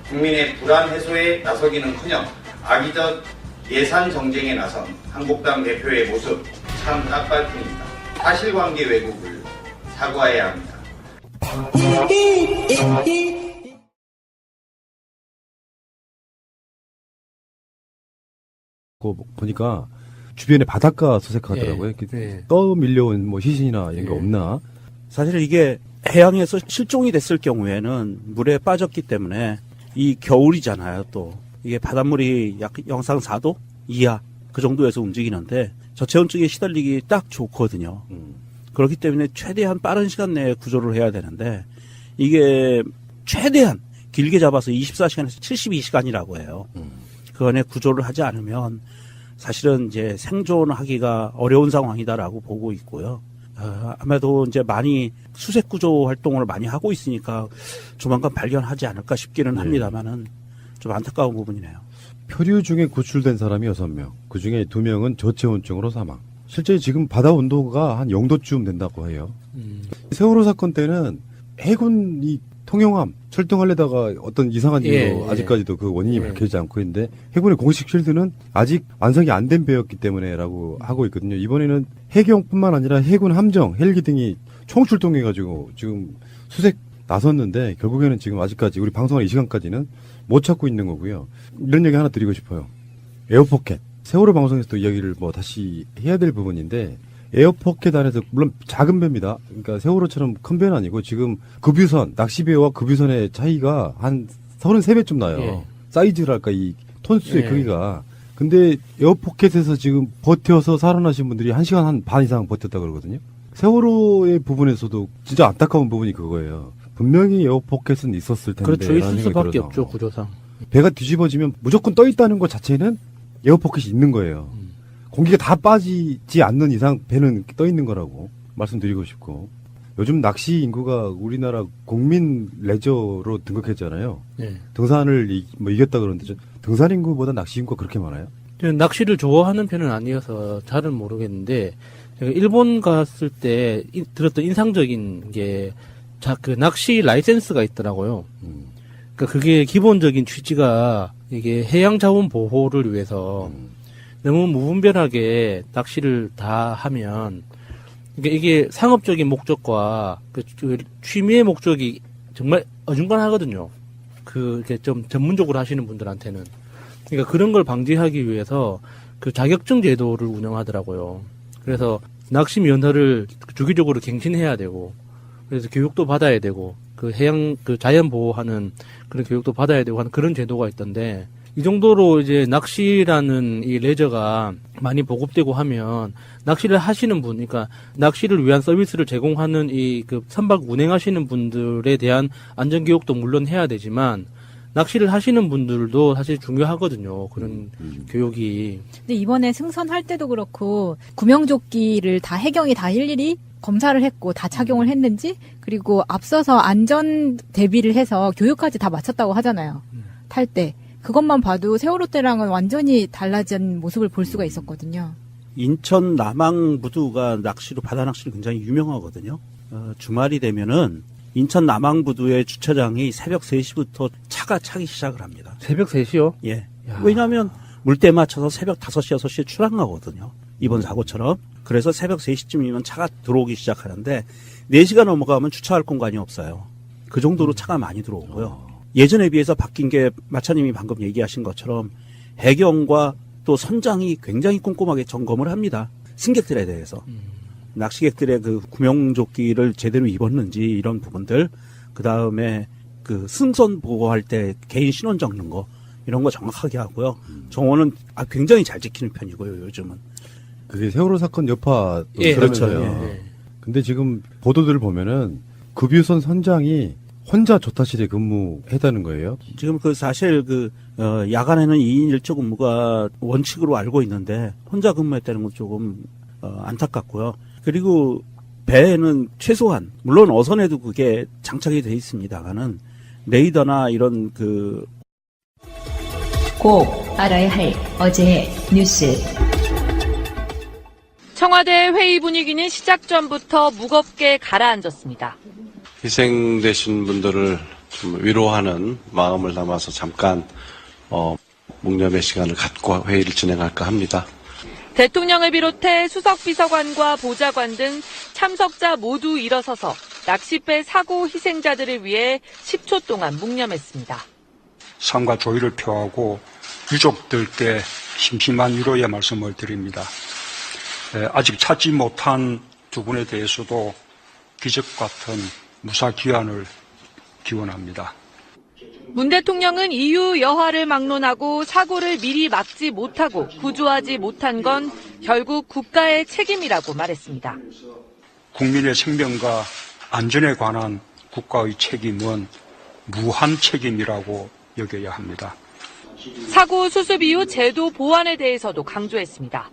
국민의 불안 해소에 나서기는커녕 악의적 예산 정쟁에 나선 한국당 대표의 모습 참 나빴 뿐입니다. 사실관계 왜곡을 사과해야 합니다. 보니까 주변에 바닷가 수색하더라고요. 떠밀려온 뭐 시신이나 이런 게 없나? 사실 이게 해양에서 실종이 됐을 경우에는 물에 빠졌기 때문에 이 겨울이잖아요. 또 이게 바닷물이 약 영상 4도 이하 그 정도에서 움직이는데 저체온증에 시달리기 딱 좋거든요. 그렇기 때문에 최대한 빠른 시간 내에 구조를 해야 되는데 이게 최대한 길게 잡아서 24시간에서 72시간이라고 해요. 그 안에 구조를 하지 않으면 사실은 이제 생존하기가 어려운 상황이다라고 보고 있고요. 아마도 이제 많이 수색 구조 활동을 많이 하고 있으니까 조만간 발견하지 않을까 싶기는 합니다만은 좀 안타까운 부분이네요. 표류 중에 구출된 사람이 6명, 그 중에 2명은 저체온증으로 사망. 실제 지금 바다 온도가 한 0도쯤 된다고 해요. 세월호 사건 때는 해군이 통영함 출동하려다가 어떤 이상한 이유로 아직까지도 그 원인이 밝혀지지 않고 있는데 해군의 공식 쉴드는 아직 완성이 안 된 배였기 때문에라고 하고 있거든요. 이번에는 해경뿐만 아니라 해군 함정, 헬기 등이 총출동해가지고 지금 수색 나섰는데 결국에는 지금 아직까지 우리 방송한 이 시간까지는 못 찾고 있는 거고요. 이런 얘기 하나 드리고 싶어요. 에어포켓. 세월호 방송에서도 이야기를 뭐 다시 해야 될 부분인데 에어포켓 안에서 물론 작은 배입니다. 그러니까 세월호처럼 큰 배는 아니고 지금 급유선, 낚시배와 급유선의 차이가 한 33배쯤 나요. 사이즈랄까 이 톤수의 크기가. 근데 에어포켓에서 지금 버텨서 살아나신 분들이 1시간 한 반 이상 버텼다 그러거든요. 세월호의 부분에서도 진짜 안타까운 부분이 그거예요. 분명히 에어포켓은 있었을 텐데. 그렇죠. 있을 수밖에 없죠. 구조상. 배가 뒤집어지면 무조건 떠 있다는 것 자체는 에어포켓이 있는 거예요. 공기가 다 빠지지 않는 이상 배는 떠 있는 거라고 말씀드리고 싶고. 요즘 낚시 인구가 우리나라 국민 레저로 등극했잖아요. 등산을 이겼다 그러는데 등산 인구보다 낚시 인구가 그렇게 많아요? 낚시를 좋아하는 편은 아니어서 잘은 모르겠는데 제가 일본 갔을 때 들었던 인상적인 게 그 낚시 라이센스가 있더라고요. 그러니까 그게 기본적인 취지가 이게 해양 자원 보호를 위해서 너무 무분별하게 낚시를 다 하면 이게 상업적인 목적과 그 취미의 목적이 정말 어중간하거든요. 그게 좀 전문적으로 하시는 분들한테는. 그러니까 그런 걸 방지하기 위해서 그 자격증 제도를 운영하더라고요. 그래서 낚시 면허를 주기적으로 갱신해야 되고, 그래서 교육도 받아야 되고, 그 해양, 그 자연 보호하는 그런 교육도 받아야 되고 하는 그런 제도가 있던데, 이 정도로 이제 낚시라는 이 레저가 많이 보급되고 하면 낚시를 하시는 분, 그러니까 낚시를 위한 서비스를 제공하는 이 그 선박 운행하시는 분들에 대한 안전 교육도 물론 해야 되지만 낚시를 하시는 분들도 사실 중요하거든요. 그런 교육이. 근데 이번에 승선할 때도 그렇고 구명조끼를 다 해경이 다 일일이 검사를 했고 다 착용을 했는지, 그리고 앞서서 안전 대비를 해서 교육까지 다 마쳤다고 하잖아요. 탈 때. 그것만 봐도 세월호 때랑은 완전히 달라진 모습을 볼 수가 있었거든요. 인천 남항부두가 낚시로 바다 낚시로 굉장히 유명하거든요. 주말이 되면은 인천 남항부두의 주차장이 새벽 3시부터 차가 차기 시작을 합니다. 새벽 3시요? 예. 왜냐하면 물때 맞춰서 새벽 5시, 6시에 출항하거든요. 이번 사고처럼. 그래서 새벽 3시쯤이면 차가 들어오기 시작하는데 4시가 넘어가면 주차할 공간이 없어요. 그 정도로 차가 많이 들어오고요. 예전에 비해서 바뀐 게 마차님이 방금 얘기하신 것처럼 해경과 또 선장이 굉장히 꼼꼼하게 점검을 합니다. 승객들에 대해서. 낚시객들의 그 구명조끼를 제대로 입었는지 이런 부분들, 그 다음에 그 승선 보고할 때 개인 신원 적는 거 이런 거 정확하게 하고요. 정원은 굉장히 잘 지키는 편이고요, 요즘은. 그게 세월호 사건 여파도 예, 그러면서요. 그렇죠. 예. 근데 지금 보도들을 보면은 급유선 선장이 혼자 조타실에 근무했다는 거예요? 지금 그 사실 야간에는 2인 1조 근무가 원칙으로 알고 있는데 혼자 근무했다는 건 조금 안타깝고요. 그리고 배에는 최소한, 물론 어선에도 그게 장착이 돼 있습니다만은 레이더나 이런 꼭 알아야 할 어제의 뉴스. 청와대 회의 분위기는 시작 전부터 무겁게 가라앉았습니다. 희생되신 분들을 좀 위로하는 마음을 담아서 잠깐 묵념의 시간을 갖고 회의를 진행할까 합니다. 대통령을 비롯해 수석 비서관과 보좌관 등 참석자 모두 일어서서 낚싯배 사고 희생자들을 위해 10초 동안 묵념했습니다. 상과 조의를 표하고 유족들께 심심한 위로의 말씀을 드립니다. 아직 찾지 못한 두 분에 대해서도 기적 같은 무사 귀환을 기원합니다. 문 대통령은 이후 여하를 막론하고 사고를 미리 막지 못하고 구조하지 못한 건 결국 국가의 책임이라고 말했습니다. 국민의 생명과 안전에 관한 국가의 책임은 무한 책임이라고 여겨야 합니다. 사고 수습 이후 제도 보완에 대해서도 강조했습니다.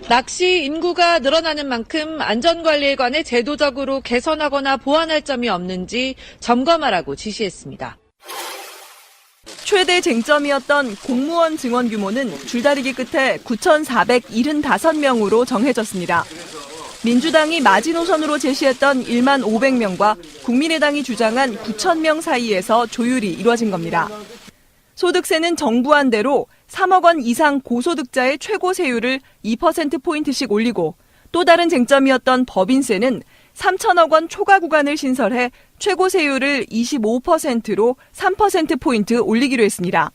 낚시 인구가 늘어나는 만큼 안전관리에 관해 제도적으로 개선하거나 보완할 점이 없는지 점검하라고 지시했습니다. 최대 쟁점이었던 공무원 증원 규모는 줄다리기 끝에 9,475명으로 정해졌습니다. 민주당이 마지노선으로 제시했던 1만 500명과 국민의당이 주장한 9,000명 사이에서 조율이 이루어진 겁니다. 소득세는 정부안대로 3억 원 이상 고소득자의 최고 세율을 2%포인트씩 올리고, 또 다른 쟁점이었던 법인세는 3천억 원 초과 구간을 신설해 최고 세율을 25%로 3%포인트 올리기로 했습니다.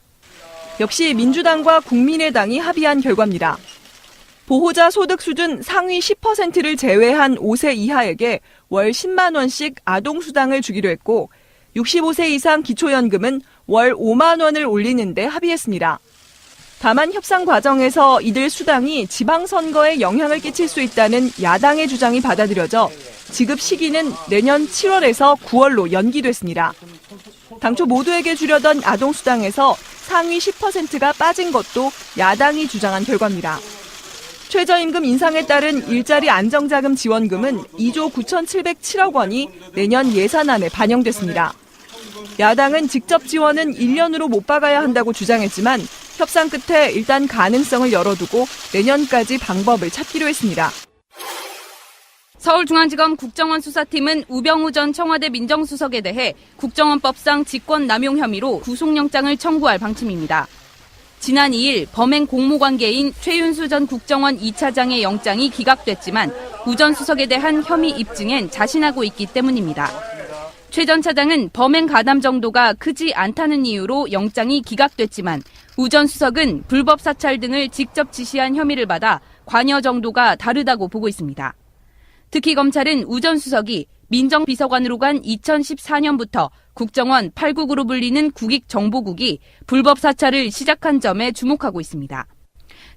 역시 민주당과 국민의당이 합의한 결과입니다. 보호자 소득 수준 상위 10%를 제외한 5세 이하에게 월 10만 원씩 아동수당을 주기로 했고, 65세 이상 기초연금은 월 5만 원을 올리는 데 합의했습니다. 다만 협상 과정에서 이들 수당이 지방선거에 영향을 끼칠 수 있다는 야당의 주장이 받아들여져 지급 시기는 내년 7월에서 9월로 연기됐습니다. 당초 모두에게 주려던 아동수당에서 상위 10%가 빠진 것도 야당이 주장한 결과입니다. 최저임금 인상에 따른 일자리 안정자금 지원금은 2조 9,707억 원이 내년 예산안에 반영됐습니다. 야당은 직접 지원은 1년으로 못 박아야 한다고 주장했지만 협상 끝에 일단 가능성을 열어두고 내년까지 방법을 찾기로 했습니다. 서울중앙지검 국정원 수사팀은 우병우 전 청와대 민정수석에 대해 국정원법상 직권남용 혐의로 구속영장을 청구할 방침입니다. 지난 2일 범행 공모관계인 최윤수 전 국정원 2차장의 영장이 기각됐지만 우 전 수석에 대한 혐의 입증엔 자신하고 있기 때문입니다. 최 전 차장은 범행 가담 정도가 크지 않다는 이유로 영장이 기각됐지만 우 전 수석은 불법 사찰 등을 직접 지시한 혐의를 받아 관여 정도가 다르다고 보고 있습니다. 특히 검찰은 우 전 수석이 민정비서관으로 간 2014년부터 국정원 8국으로 불리는 국익정보국이 불법 사찰을 시작한 점에 주목하고 있습니다.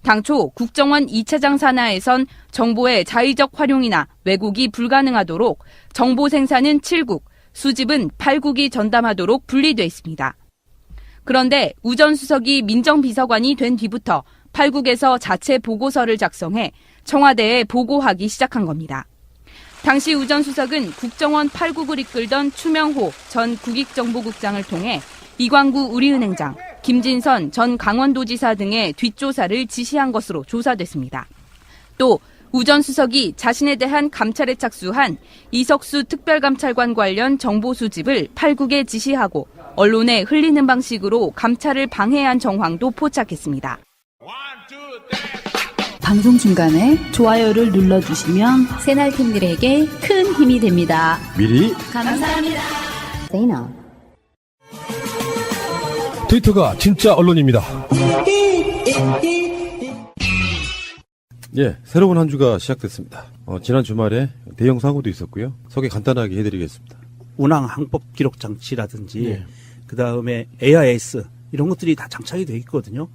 당초 국정원 2차장 산하에선 정보의 자의적 활용이나 왜곡이 불가능하도록 정보 생산은 7국, 수집은 8국이 전담하도록 분리돼 있습니다. 그런데 우 전 수석이 민정비서관이 된 뒤부터 8국에서 자체 보고서를 작성해 청와대에 보고하기 시작한 겁니다. 당시 우 전 수석은 국정원 8국을 이끌던 추명호 전 국익정보국장을 통해 이광구 우리은행장, 김진선 전 강원도지사 등의 뒷조사를 지시한 것으로 조사됐습니다. 또 우 전 수석이 자신에 대한 감찰에 착수한 이석수 특별감찰관 관련 정보 수집을 8국에 지시하고 언론에 흘리는 방식으로 감찰을 방해한 정황도 포착했습니다. 방송 중간에 좋아요를 눌러주시면 새날팀들에게 큰 힘이 됩니다. 미리 감사합니다. 세이나. 트위터가 진짜 언론입니다. 예, 새로운 한 주가 시작됐습니다. 지난 주말에 대형 사고도 있었고요. 소개 간단하게 해드리겠습니다. 운항 항법 기록 장치라든지 그 다음에 AIS 이런 것들이 다 장착이 돼 있거든요.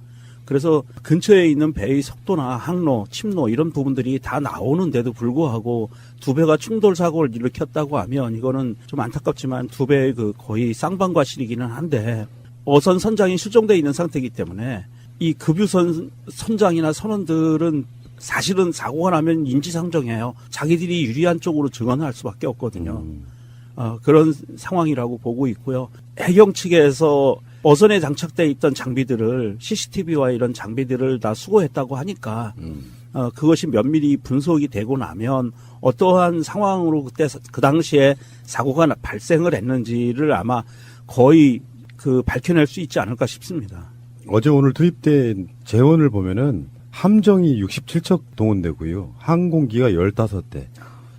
그래서 근처에 있는 배의 속도나 항로, 침로 이런 부분들이 다 나오는데도 불구하고 두 배가 충돌 사고를 일으켰다고 하면 이거는 좀 안타깝지만 두 배의 그 거의 쌍방과실이기는 한데 어선 선장이 실종돼 있는 상태이기 때문에 이 급유선 선장이나 선원들은 사실은 사고가 나면 인지상정해요. 자기들이 유리한 쪽으로 증언을 할 수밖에 없거든요. 그런 상황이라고 보고 있고요. 해경 측에서 어선에 장착돼 있던 장비들을 CCTV와 이런 장비들을 다 수거했다고 하니까 그것이 면밀히 분석이 되고 나면 어떠한 상황으로 그때 그 당시에 사고가 발생을 했는지를 아마 거의 밝혀낼 수 있지 않을까 싶습니다. 어제 오늘 투입된 재원을 보면은 함정이 67척 동원되고요. 항공기가 15대,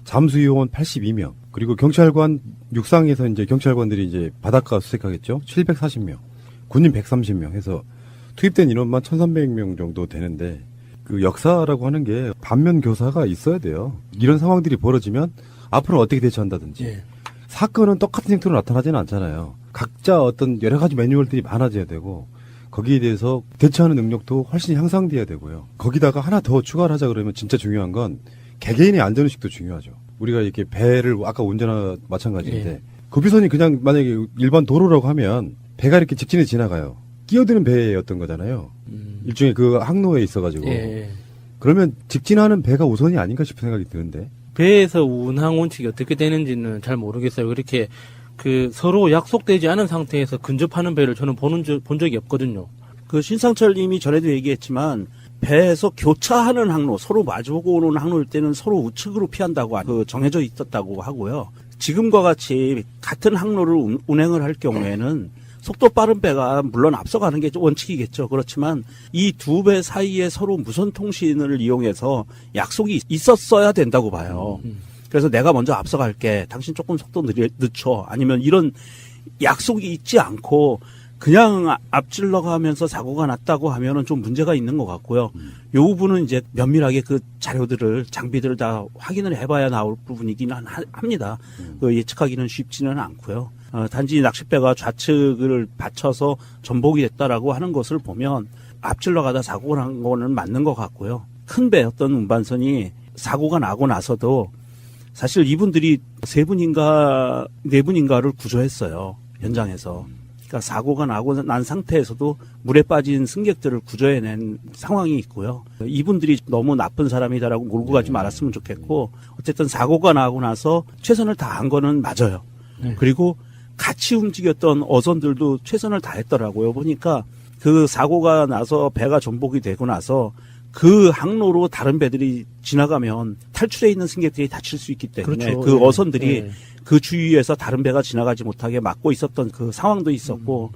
잠수요원 82명, 그리고 경찰관 육상에서 이제 경찰관들이 이제 바닷가 수색하겠죠. 740명, 군인 130명 해서 투입된 인원만 1,300명 정도 되는데 그 역사라고 하는 게 반면 교사가 있어야 돼요. 이런 상황들이 벌어지면 앞으로 어떻게 대처한다든지. 사건은 똑같은 형태로 나타나지는 않잖아요. 각자 어떤 여러 가지 매뉴얼들이 많아져야 되고 거기에 대해서 대처하는 능력도 훨씬 향상돼야 되고요. 거기다가 하나 더 추가를 하자 그러면 진짜 중요한 건 개개인의 안전의식도 중요하죠. 우리가 이렇게 배를 아까 운전하 마찬가지인데 급유선이 그냥 만약에 일반 도로라고 하면 배가 이렇게 직진해 지나가요. 끼어드는 배였던 거잖아요. 일종의 그 항로에 있어가지고. 그러면 직진하는 배가 우선이 아닌가 싶은 생각이 드는데. 배에서 운항 원칙이 어떻게 되는지는 잘 모르겠어요. 그렇게 서로 약속되지 않은 상태에서 근접하는 배를 저는 본 적이 없거든요. 신상철 님이 전에도 얘기했지만 배에서 교차하는 항로, 서로 마주보고 오는 항로일 때는 서로 우측으로 피한다고 정해져 있었다고 하고요. 지금과 같이 같은 항로를 운행을 할 경우에는 속도 빠른 배가 물론 앞서가는 게 원칙이겠죠. 그렇지만 이 두 배 사이에 서로 무선 통신을 이용해서 약속이 있었어야 된다고 봐요. 그래서 내가 먼저 앞서갈게. 당신 조금 속도 늦춰. 아니면 이런 약속이 있지 않고 그냥 앞질러 가면서 사고가 났다고 하면은 좀 문제가 있는 것 같고요. 요 부분은 이제 면밀하게 그 자료들을, 장비들을 다 확인을 해봐야 나올 부분이긴 합니다. 예측하기는 쉽지는 않고요. 단지 낚싯배가 좌측을 받쳐서 전복이 됐다라고 하는 것을 보면 앞질러 가다 사고가 난 거는 맞는 것 같고요. 큰 배였던 운반선이 사고가 나고 나서도 사실 이분들이 3분인가 4분인가를 구조했어요. 현장에서. 그러니까 사고가 나고 난 상태에서도 물에 빠진 승객들을 구조해낸 상황이 있고요. 이분들이 너무 나쁜 사람이다라고 몰고 가지 말았으면 좋겠고 어쨌든 사고가 나고 나서 최선을 다한 거는 맞아요. 그리고 같이 움직였던 어선들도 최선을 다했더라고요. 보니까 그 사고가 나서 배가 전복이 되고 나서 그 항로로 다른 배들이 지나가면 탈출해 있는 승객들이 다칠 수 있기 때문에 그렇죠. 그 어선들이 그 주위에서 다른 배가 지나가지 못하게 막고 있었던 그 상황도 있었고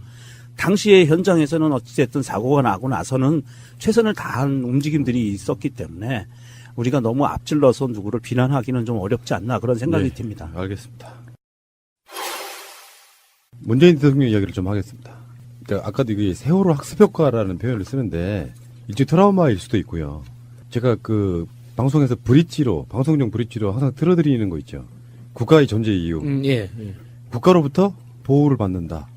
당시에 현장에서는 어찌됐든 사고가 나고 나서는 최선을 다한 움직임들이 있었기 때문에 우리가 너무 앞질러서 누구를 비난하기는 좀 어렵지 않나 그런 생각이 듭니다. 알겠습니다. 문재인 대통령 이야기를 좀 하겠습니다. 그러니까 아까도 이게 세월호 학습 효과라는 표현을 쓰는데 일종의 트라우마일 수도 있고요. 제가 방송에서 방송용 브릿지로 항상 틀어드리는 거 있죠. 국가의 존재 이유. 예. 국가로부터 보호를 받는다.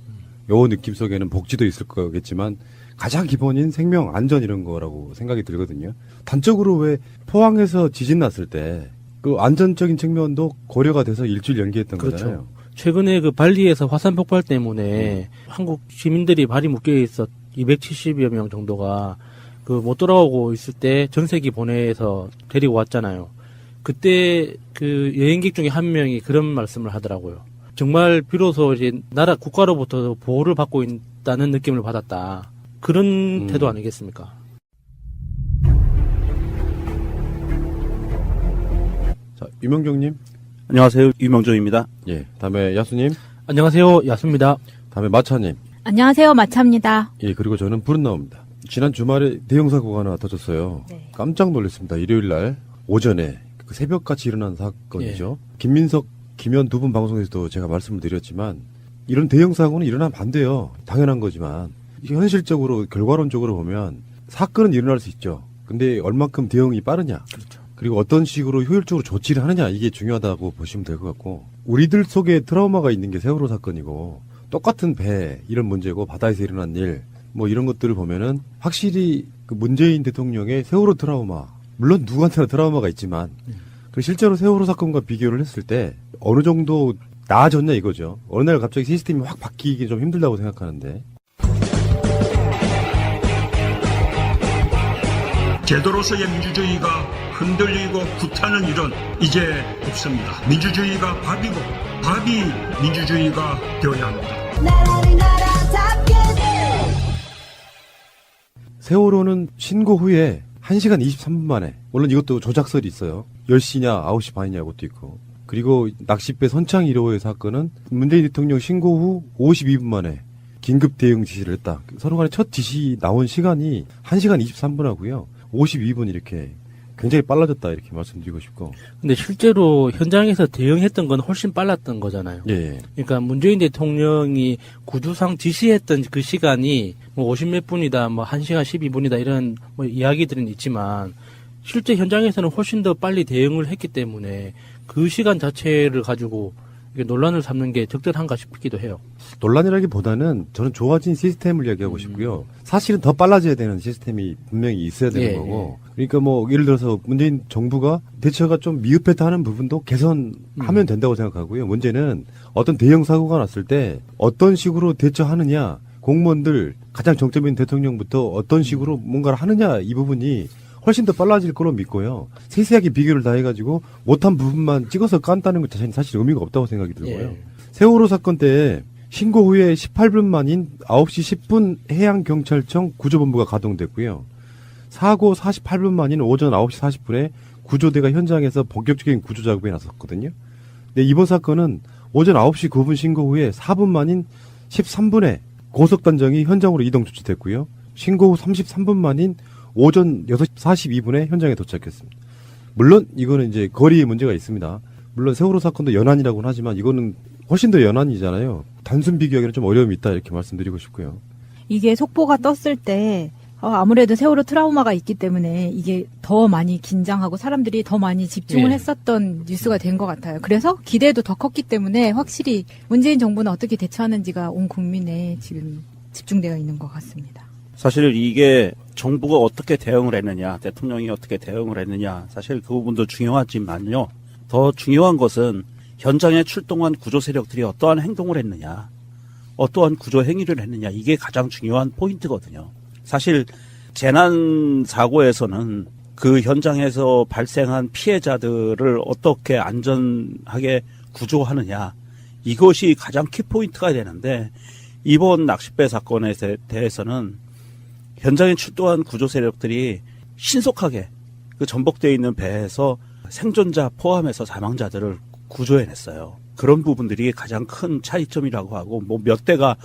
요 느낌 속에는 복지도 있을 거겠지만 가장 기본인 생명, 안전 이런 거라고 생각이 들거든요. 단적으로 왜 포항에서 지진 났을 때 그 안전적인 측면도 고려가 돼서 일주일 연기했던 그렇죠. 거잖아요. 최근에 그 발리에서 화산 폭발 때문에 한국 시민들이 발이 묶여 있었 270여 명 정도가 그 못 돌아오고 있을 때 전세기 보내서 데리고 왔잖아요. 그때 그 여행객 중에 한 명이 그런 말씀을 하더라고요. 정말 비로소 이제 나라 국가로부터 보호를 받고 있다는 느낌을 받았다. 그런 태도 아니겠습니까? 자, 유명정님. 안녕하세요. 유명정입니다. 예. 다음에 야수님. 안녕하세요. 야수입니다. 다음에 마차님. 안녕하세요. 마차입니다. 예, 그리고 저는 푸른나무입니다. 지난 주말에 대형사고가 하나 터졌어요. 네. 깜짝 놀랐습니다. 일요일 날 오전에 그 새벽같이 일어난 사건이죠. 김민석, 김현 두 분 방송에서도 제가 말씀을 드렸지만 이런 대형사고는 일어나면 안 돼요. 당연한 거지만 현실적으로 결과론적으로 보면 사건은 일어날 수 있죠. 근데 얼만큼 대응이 빠르냐. 그렇죠. 그리고 어떤 식으로 효율적으로 조치를 하느냐 이게 중요하다고 보시면 될 것 같고 우리들 속에 트라우마가 있는 게 세월호 사건이고 똑같은 배 이런 문제고 바다에서 일어난 일 뭐 이런 것들을 보면은 확실히 그 문재인 대통령의 세월호 트라우마 물론 누구한테나 트라우마가 있지만 그 실제로 세월호 사건과 비교를 했을 때 어느 정도 나아졌냐 이거죠. 어느 날 갑자기 시스템이 확 바뀌기 좀 힘들다고 생각하는데 제도로서의 민주주의가 흔들리고 구타는 일은 이제 없습니다. 민주주의가 밥이고 밥이 민주주의가 되어야 합니다. 세월호는 신고 후에 1시간 23분 만에 물론 이것도 조작설이 있어요. 10시냐 9시 반이냐 이것도 있고 그리고 낚싯배 선창 1호의 사건은 문재인 대통령 신고 후 52분 만에 긴급 대응 지시를 했다. 서로 간에 첫 지시 나온 시간이 1시간 23분 하고요. 52분 이렇게 굉장히 빨라졌다 이렇게 말씀드리고 싶고. 근데 실제로 현장에서 대응했던 건 훨씬 빨랐던 거잖아요. 예. 그러니까 문재인 대통령이 구두상 지시했던 그 시간이 뭐 50몇 분이다, 뭐 1시간 12분이다 이런 뭐 이야기들은 있지만 실제 현장에서는 훨씬 더 빨리 대응을 했기 때문에 그 시간 자체를 가지고 이게 논란을 삼는 게 적절한가 싶기도 해요. 논란이라기보다는 저는 좋아진 시스템을 이야기하고 싶고요. 사실은 더 빨라져야 되는 시스템이 분명히 있어야 되는 거고. 그러니까 뭐 예를 들어서 문재인 정부가 대처가 좀 미흡했다 하는 부분도 개선하면 된다고 생각하고요. 문제는 어떤 대형 사고가 났을 때 어떤 식으로 대처하느냐, 공무원들 가장 정점인 대통령부터 어떤 식으로 뭔가를 하느냐 이 부분이 훨씬 더 빨라질 거로 믿고요. 세세하게 비교를 다 해가지고 못한 부분만 찍어서 깐다는 것 자체는 사실 의미가 없다고 생각이 들고요. 세월호 사건 때 신고 후에 18분 만인 9시 10분 해양경찰청 구조본부가 가동됐고요. 사고 48분 만인 오전 9시 40분에 구조대가 현장에서 본격적인 구조 작업에 나섰거든요. 근데 이번 사건은 오전 9시 9분 신고 후에 4분 만인 13분에 고속단장이 현장으로 이동 조치됐고요. 신고 후 33분 만인 오전 6시 42분에 현장에 도착했습니다. 물론 이거는 이제 거리에 문제가 있습니다. 물론 세월호 사건도 연안이라고는 하지만 이거는 훨씬 더 연안이잖아요. 단순 비교하기는 좀 어려움이 있다 이렇게 말씀드리고 싶고요. 이게 속보가 떴을 때 아무래도 세월호 트라우마가 있기 때문에 이게 더 많이 긴장하고 사람들이 더 많이 집중을 했었던 뉴스가 된 것 같아요. 그래서 기대도 더 컸기 때문에 확실히 문재인 정부는 어떻게 대처하는지가 온 국민에 지금 집중되어 있는 것 같습니다. 사실 이게 정부가 어떻게 대응을 했느냐, 대통령이 어떻게 대응을 했느냐, 사실 그 부분도 중요하지만요. 더 중요한 것은 현장에 출동한 구조 세력들이 어떠한 행동을 했느냐, 어떠한 구조 행위를 했느냐, 이게 가장 중요한 포인트거든요. 사실 재난 사고에서는 그 현장에서 발생한 피해자들을 어떻게 안전하게 구조하느냐, 이것이 가장 키포인트가 되는데 이번 낚싯배 사건에 대해서는 현장에 출동한 구조 세력들이 신속하게 그 전복되어 있는 배에서 생존자 포함해서 사망자들을 구조해냈어요. 그런 부분들이 가장 큰 차이점이라고 하고, 뭐 몇 대가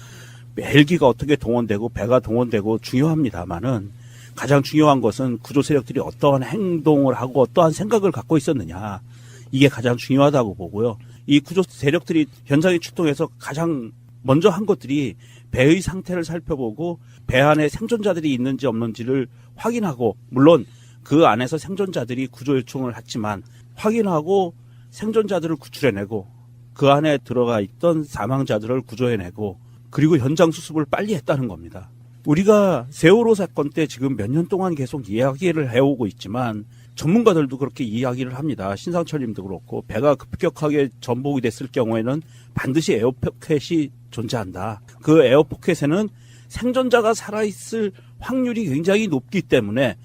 헬기가 어떻게 동원되고 배가 동원되고 중요합니다만은 가장 중요한 것은 구조 세력들이 어떠한 행동을 하고 어떠한 생각을 갖고 있었느냐, 이게 가장 중요하다고 보고요. 이 구조 세력들이 현장에 출동해서 가장 먼저 한 것들이 배의 상태를 살펴보고 배 안에 생존자들이 있는지 없는지를 확인하고, 물론 그 안에서 생존자들이 구조 요청을 했지만 확인하고 생존자들을 구출해내고 그 안에 들어가 있던 사망자들을 구조해내고 그리고 현장 수습을 빨리 했다는 겁니다. 우리가 세월호 사건 때 지금 몇 년 동안 계속 이야기를 해오고 있지만 전문가들도 그렇게 이야기를 합니다. 신상철 님도 그렇고 배가 급격하게 전복이 됐을 경우에는 반드시 에어포켓이 존재한다. 그 에어포켓에는 생존자가 살아있을 확률이 굉장히 높기 때문에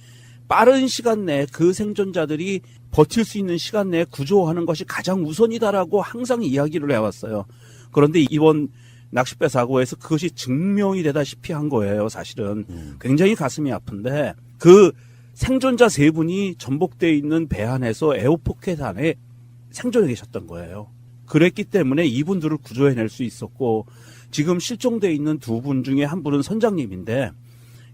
빠른 시간 내에 그 생존자들이 버틸 수 있는 시간 내에 구조하는 것이 가장 우선이다라고 항상 이야기를 해왔어요. 그런데 이번 낚싯배 사고에서 그것이 증명이 되다시피 한 거예요. 사실은 굉장히 가슴이 아픈데 그 생존자 3분이 전복되어 있는 배 안에서 에어포켓 안에 생존해 계셨던 거예요. 그랬기 때문에 이분들을 구조해낼 수 있었고 지금 실종되어 있는 2분 중에 한 분은 선장님인데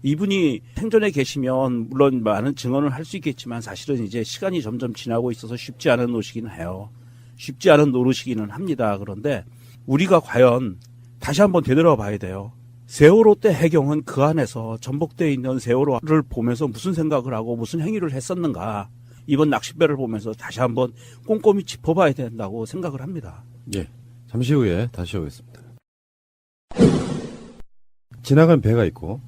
이분이 생존해 계시면 물론 많은 증언을 할 수 있겠지만 사실은 이제 시간이 점점 지나고 있어서 쉽지 않은 노릇이긴 해요. 쉽지 않은 노릇이기는 합니다. 그런데 우리가 과연 다시 한번 되돌아봐야 돼요. 세월호 때 해경은 그 안에서 전복되어 있는 세월호를 보면서 무슨 생각을 하고 무슨 행위를 했었는가. 이번 낚싯배를 보면서 다시 한번 꼼꼼히 짚어봐야 된다고 생각을 합니다. 예, 잠시 후에 다시 오겠습니다. 지나간 배가 있고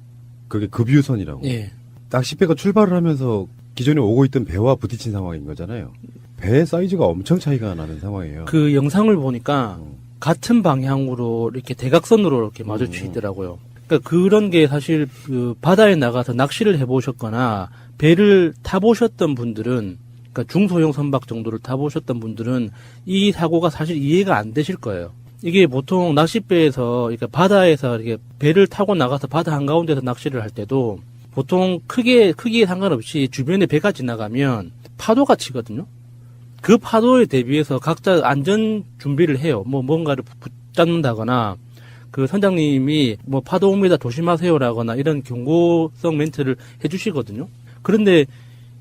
그게 급유선이라고. 예. 낚싯배가 출발을 하면서 기존에 오고 있던 배와 부딪힌 상황인 거잖아요. 배의 사이즈가 엄청 차이가 나는 상황이에요. 그 영상을 보니까 같은 방향으로 이렇게 대각선으로 이렇게 마주치더라고요. 그러니까 그런 게 사실 그 바다에 나가서 낚시를 해보셨거나 배를 타보셨던 분들은, 그러니까 중소형 선박 정도를 타보셨던 분들은 이 사고가 사실 이해가 안 되실 거예요. 이게 보통 낚싯배에서, 그러니까 바다에서 이렇게 배를 타고 나가서 바다 한가운데서 낚시를 할 때도 보통 크기에 상관없이 주변에 배가 지나가면 파도가 치거든요. 그 파도에 대비해서 각자 안전 준비를 해요. 뭐 뭔가를 붙잡는다거나 그 선장님이 뭐 파도 옵니다 조심하세요라거나 이런 경고성 멘트를 해주시거든요. 그런데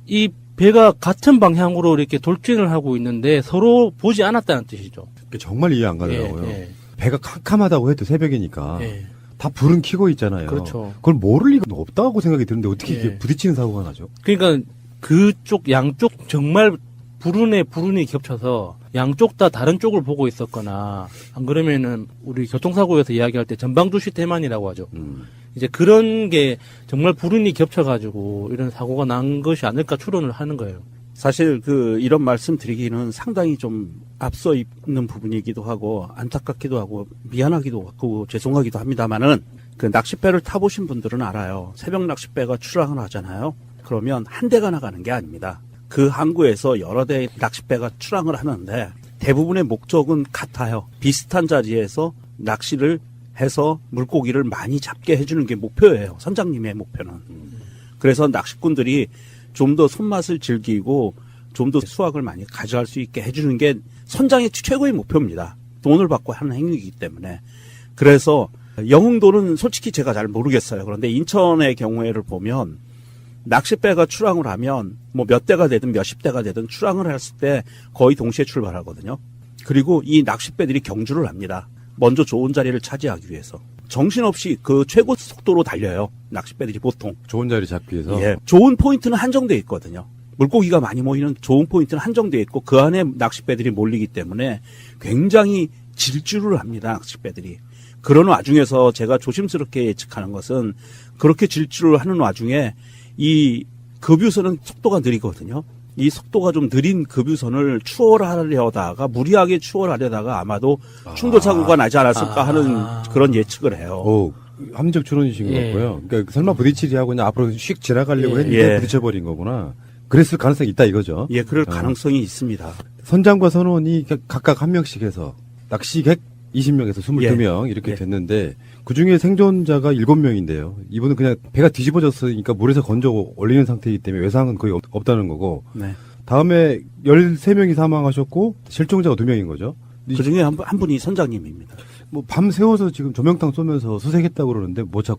이 배가 같은 방향으로 이렇게 돌진을 하고 있는데 서로 보지 않았다는 뜻이죠. 정말 이해 안 가더라고요. 예. 배가 캄캄하다고 해도 새벽이니까 예. 다 불은 켜고 있잖아요. 그렇죠. 그걸 모를 리가 없다고 생각이 드는데 어떻게 예. 이렇게 부딪히는 사고가 나죠? 그러니까 그쪽 양쪽 정말 불운이 겹쳐서 양쪽 다 다른 쪽을 보고 있었거나 안 그러면은 우리 교통사고에서 이야기할 때 전방주시 태만이라고 하죠. 이제 그런 게 정말 불운이 겹쳐가지고 이런 사고가 난 것이 아닐까 추론을 하는 거예요. 사실 이런 말씀 드리기는 상당히 좀 앞서 있는 부분이기도 하고 안타깝기도 하고 미안하기도 하고 죄송하기도 합니다만은 그 낚싯배를 타보신 분들은 알아요. 새벽 낚싯배가 출항을 하잖아요. 그러면 한 대가 나가는 게 아닙니다. 그 항구에서 여러 대의 낚싯배가 출항을 하는데 대부분의 목적은 같아요. 비슷한 자리에서 낚시를 해서 물고기를 많이 잡게 해주는 게 목표예요. 선장님의 목표는. 그래서 낚시꾼들이 좀 더 손맛을 즐기고 좀 더 수확을 많이 가져갈 수 있게 해주는 게 선장의 최고의 목표입니다. 돈을 받고 하는 행위이기 때문에. 그래서 영흥도는 솔직히 제가 잘 모르겠어요. 그런데 인천의 경우에를 보면 낚싯배가 출항을 하면 뭐 몇 대가 되든 몇십 대가 되든 출항을 했을 때 거의 동시에 출발하거든요. 그리고 이 낚싯배들이 경주를 합니다. 먼저 좋은 자리를 차지하기 위해서. 정신없이 그 최고 속도로 달려요. 낚싯배들이 보통. 좋은 자리 잡기 위해서. 예. 좋은 포인트는 한정되어 있거든요. 물고기가 많이 모이는 좋은 포인트는 한정되어 있고 그 안에 낚싯배들이 몰리기 때문에 굉장히 질주를 합니다. 낚싯배들이. 그런 와중에서 제가 조심스럽게 예측하는 것은 그렇게 질주를 하는 와중에 이 급유선은 속도가 느리거든요. 이 속도가 좀 느린 급유선을 추월하려다가 무리하게 추월하려다가 아마도 충돌 사고가 나지 않았을까 하는 그런 예측을 해요. 합리적 추론이신 것 같고요. 그러니까 설마 부딪히지 하고 그냥 앞으로 휙 지나가려고 했는데 부딪혀버린 거구나. 그랬을 가능성이 있다 이거죠. 예, 그럴 가능성이 있습니다. 선장과 선원이 각각 한 명씩 해서 낚시객 20명에서 22명 이렇게 됐는데 그중에 생존자가 7명인데요. 이분은 그냥 배가 뒤집어졌으니까 물에서 건져 올리는 상태이기 때문에 외상은 거의 없다는 거고 네. 다음에 13명이 사망하셨고 실종자가 2명인 거죠. 그중에 한 분이 선장님입니다. 뭐 밤 새워서 지금 조명탄 쏘면서 수색했다고 그러는데 뭐 자꾸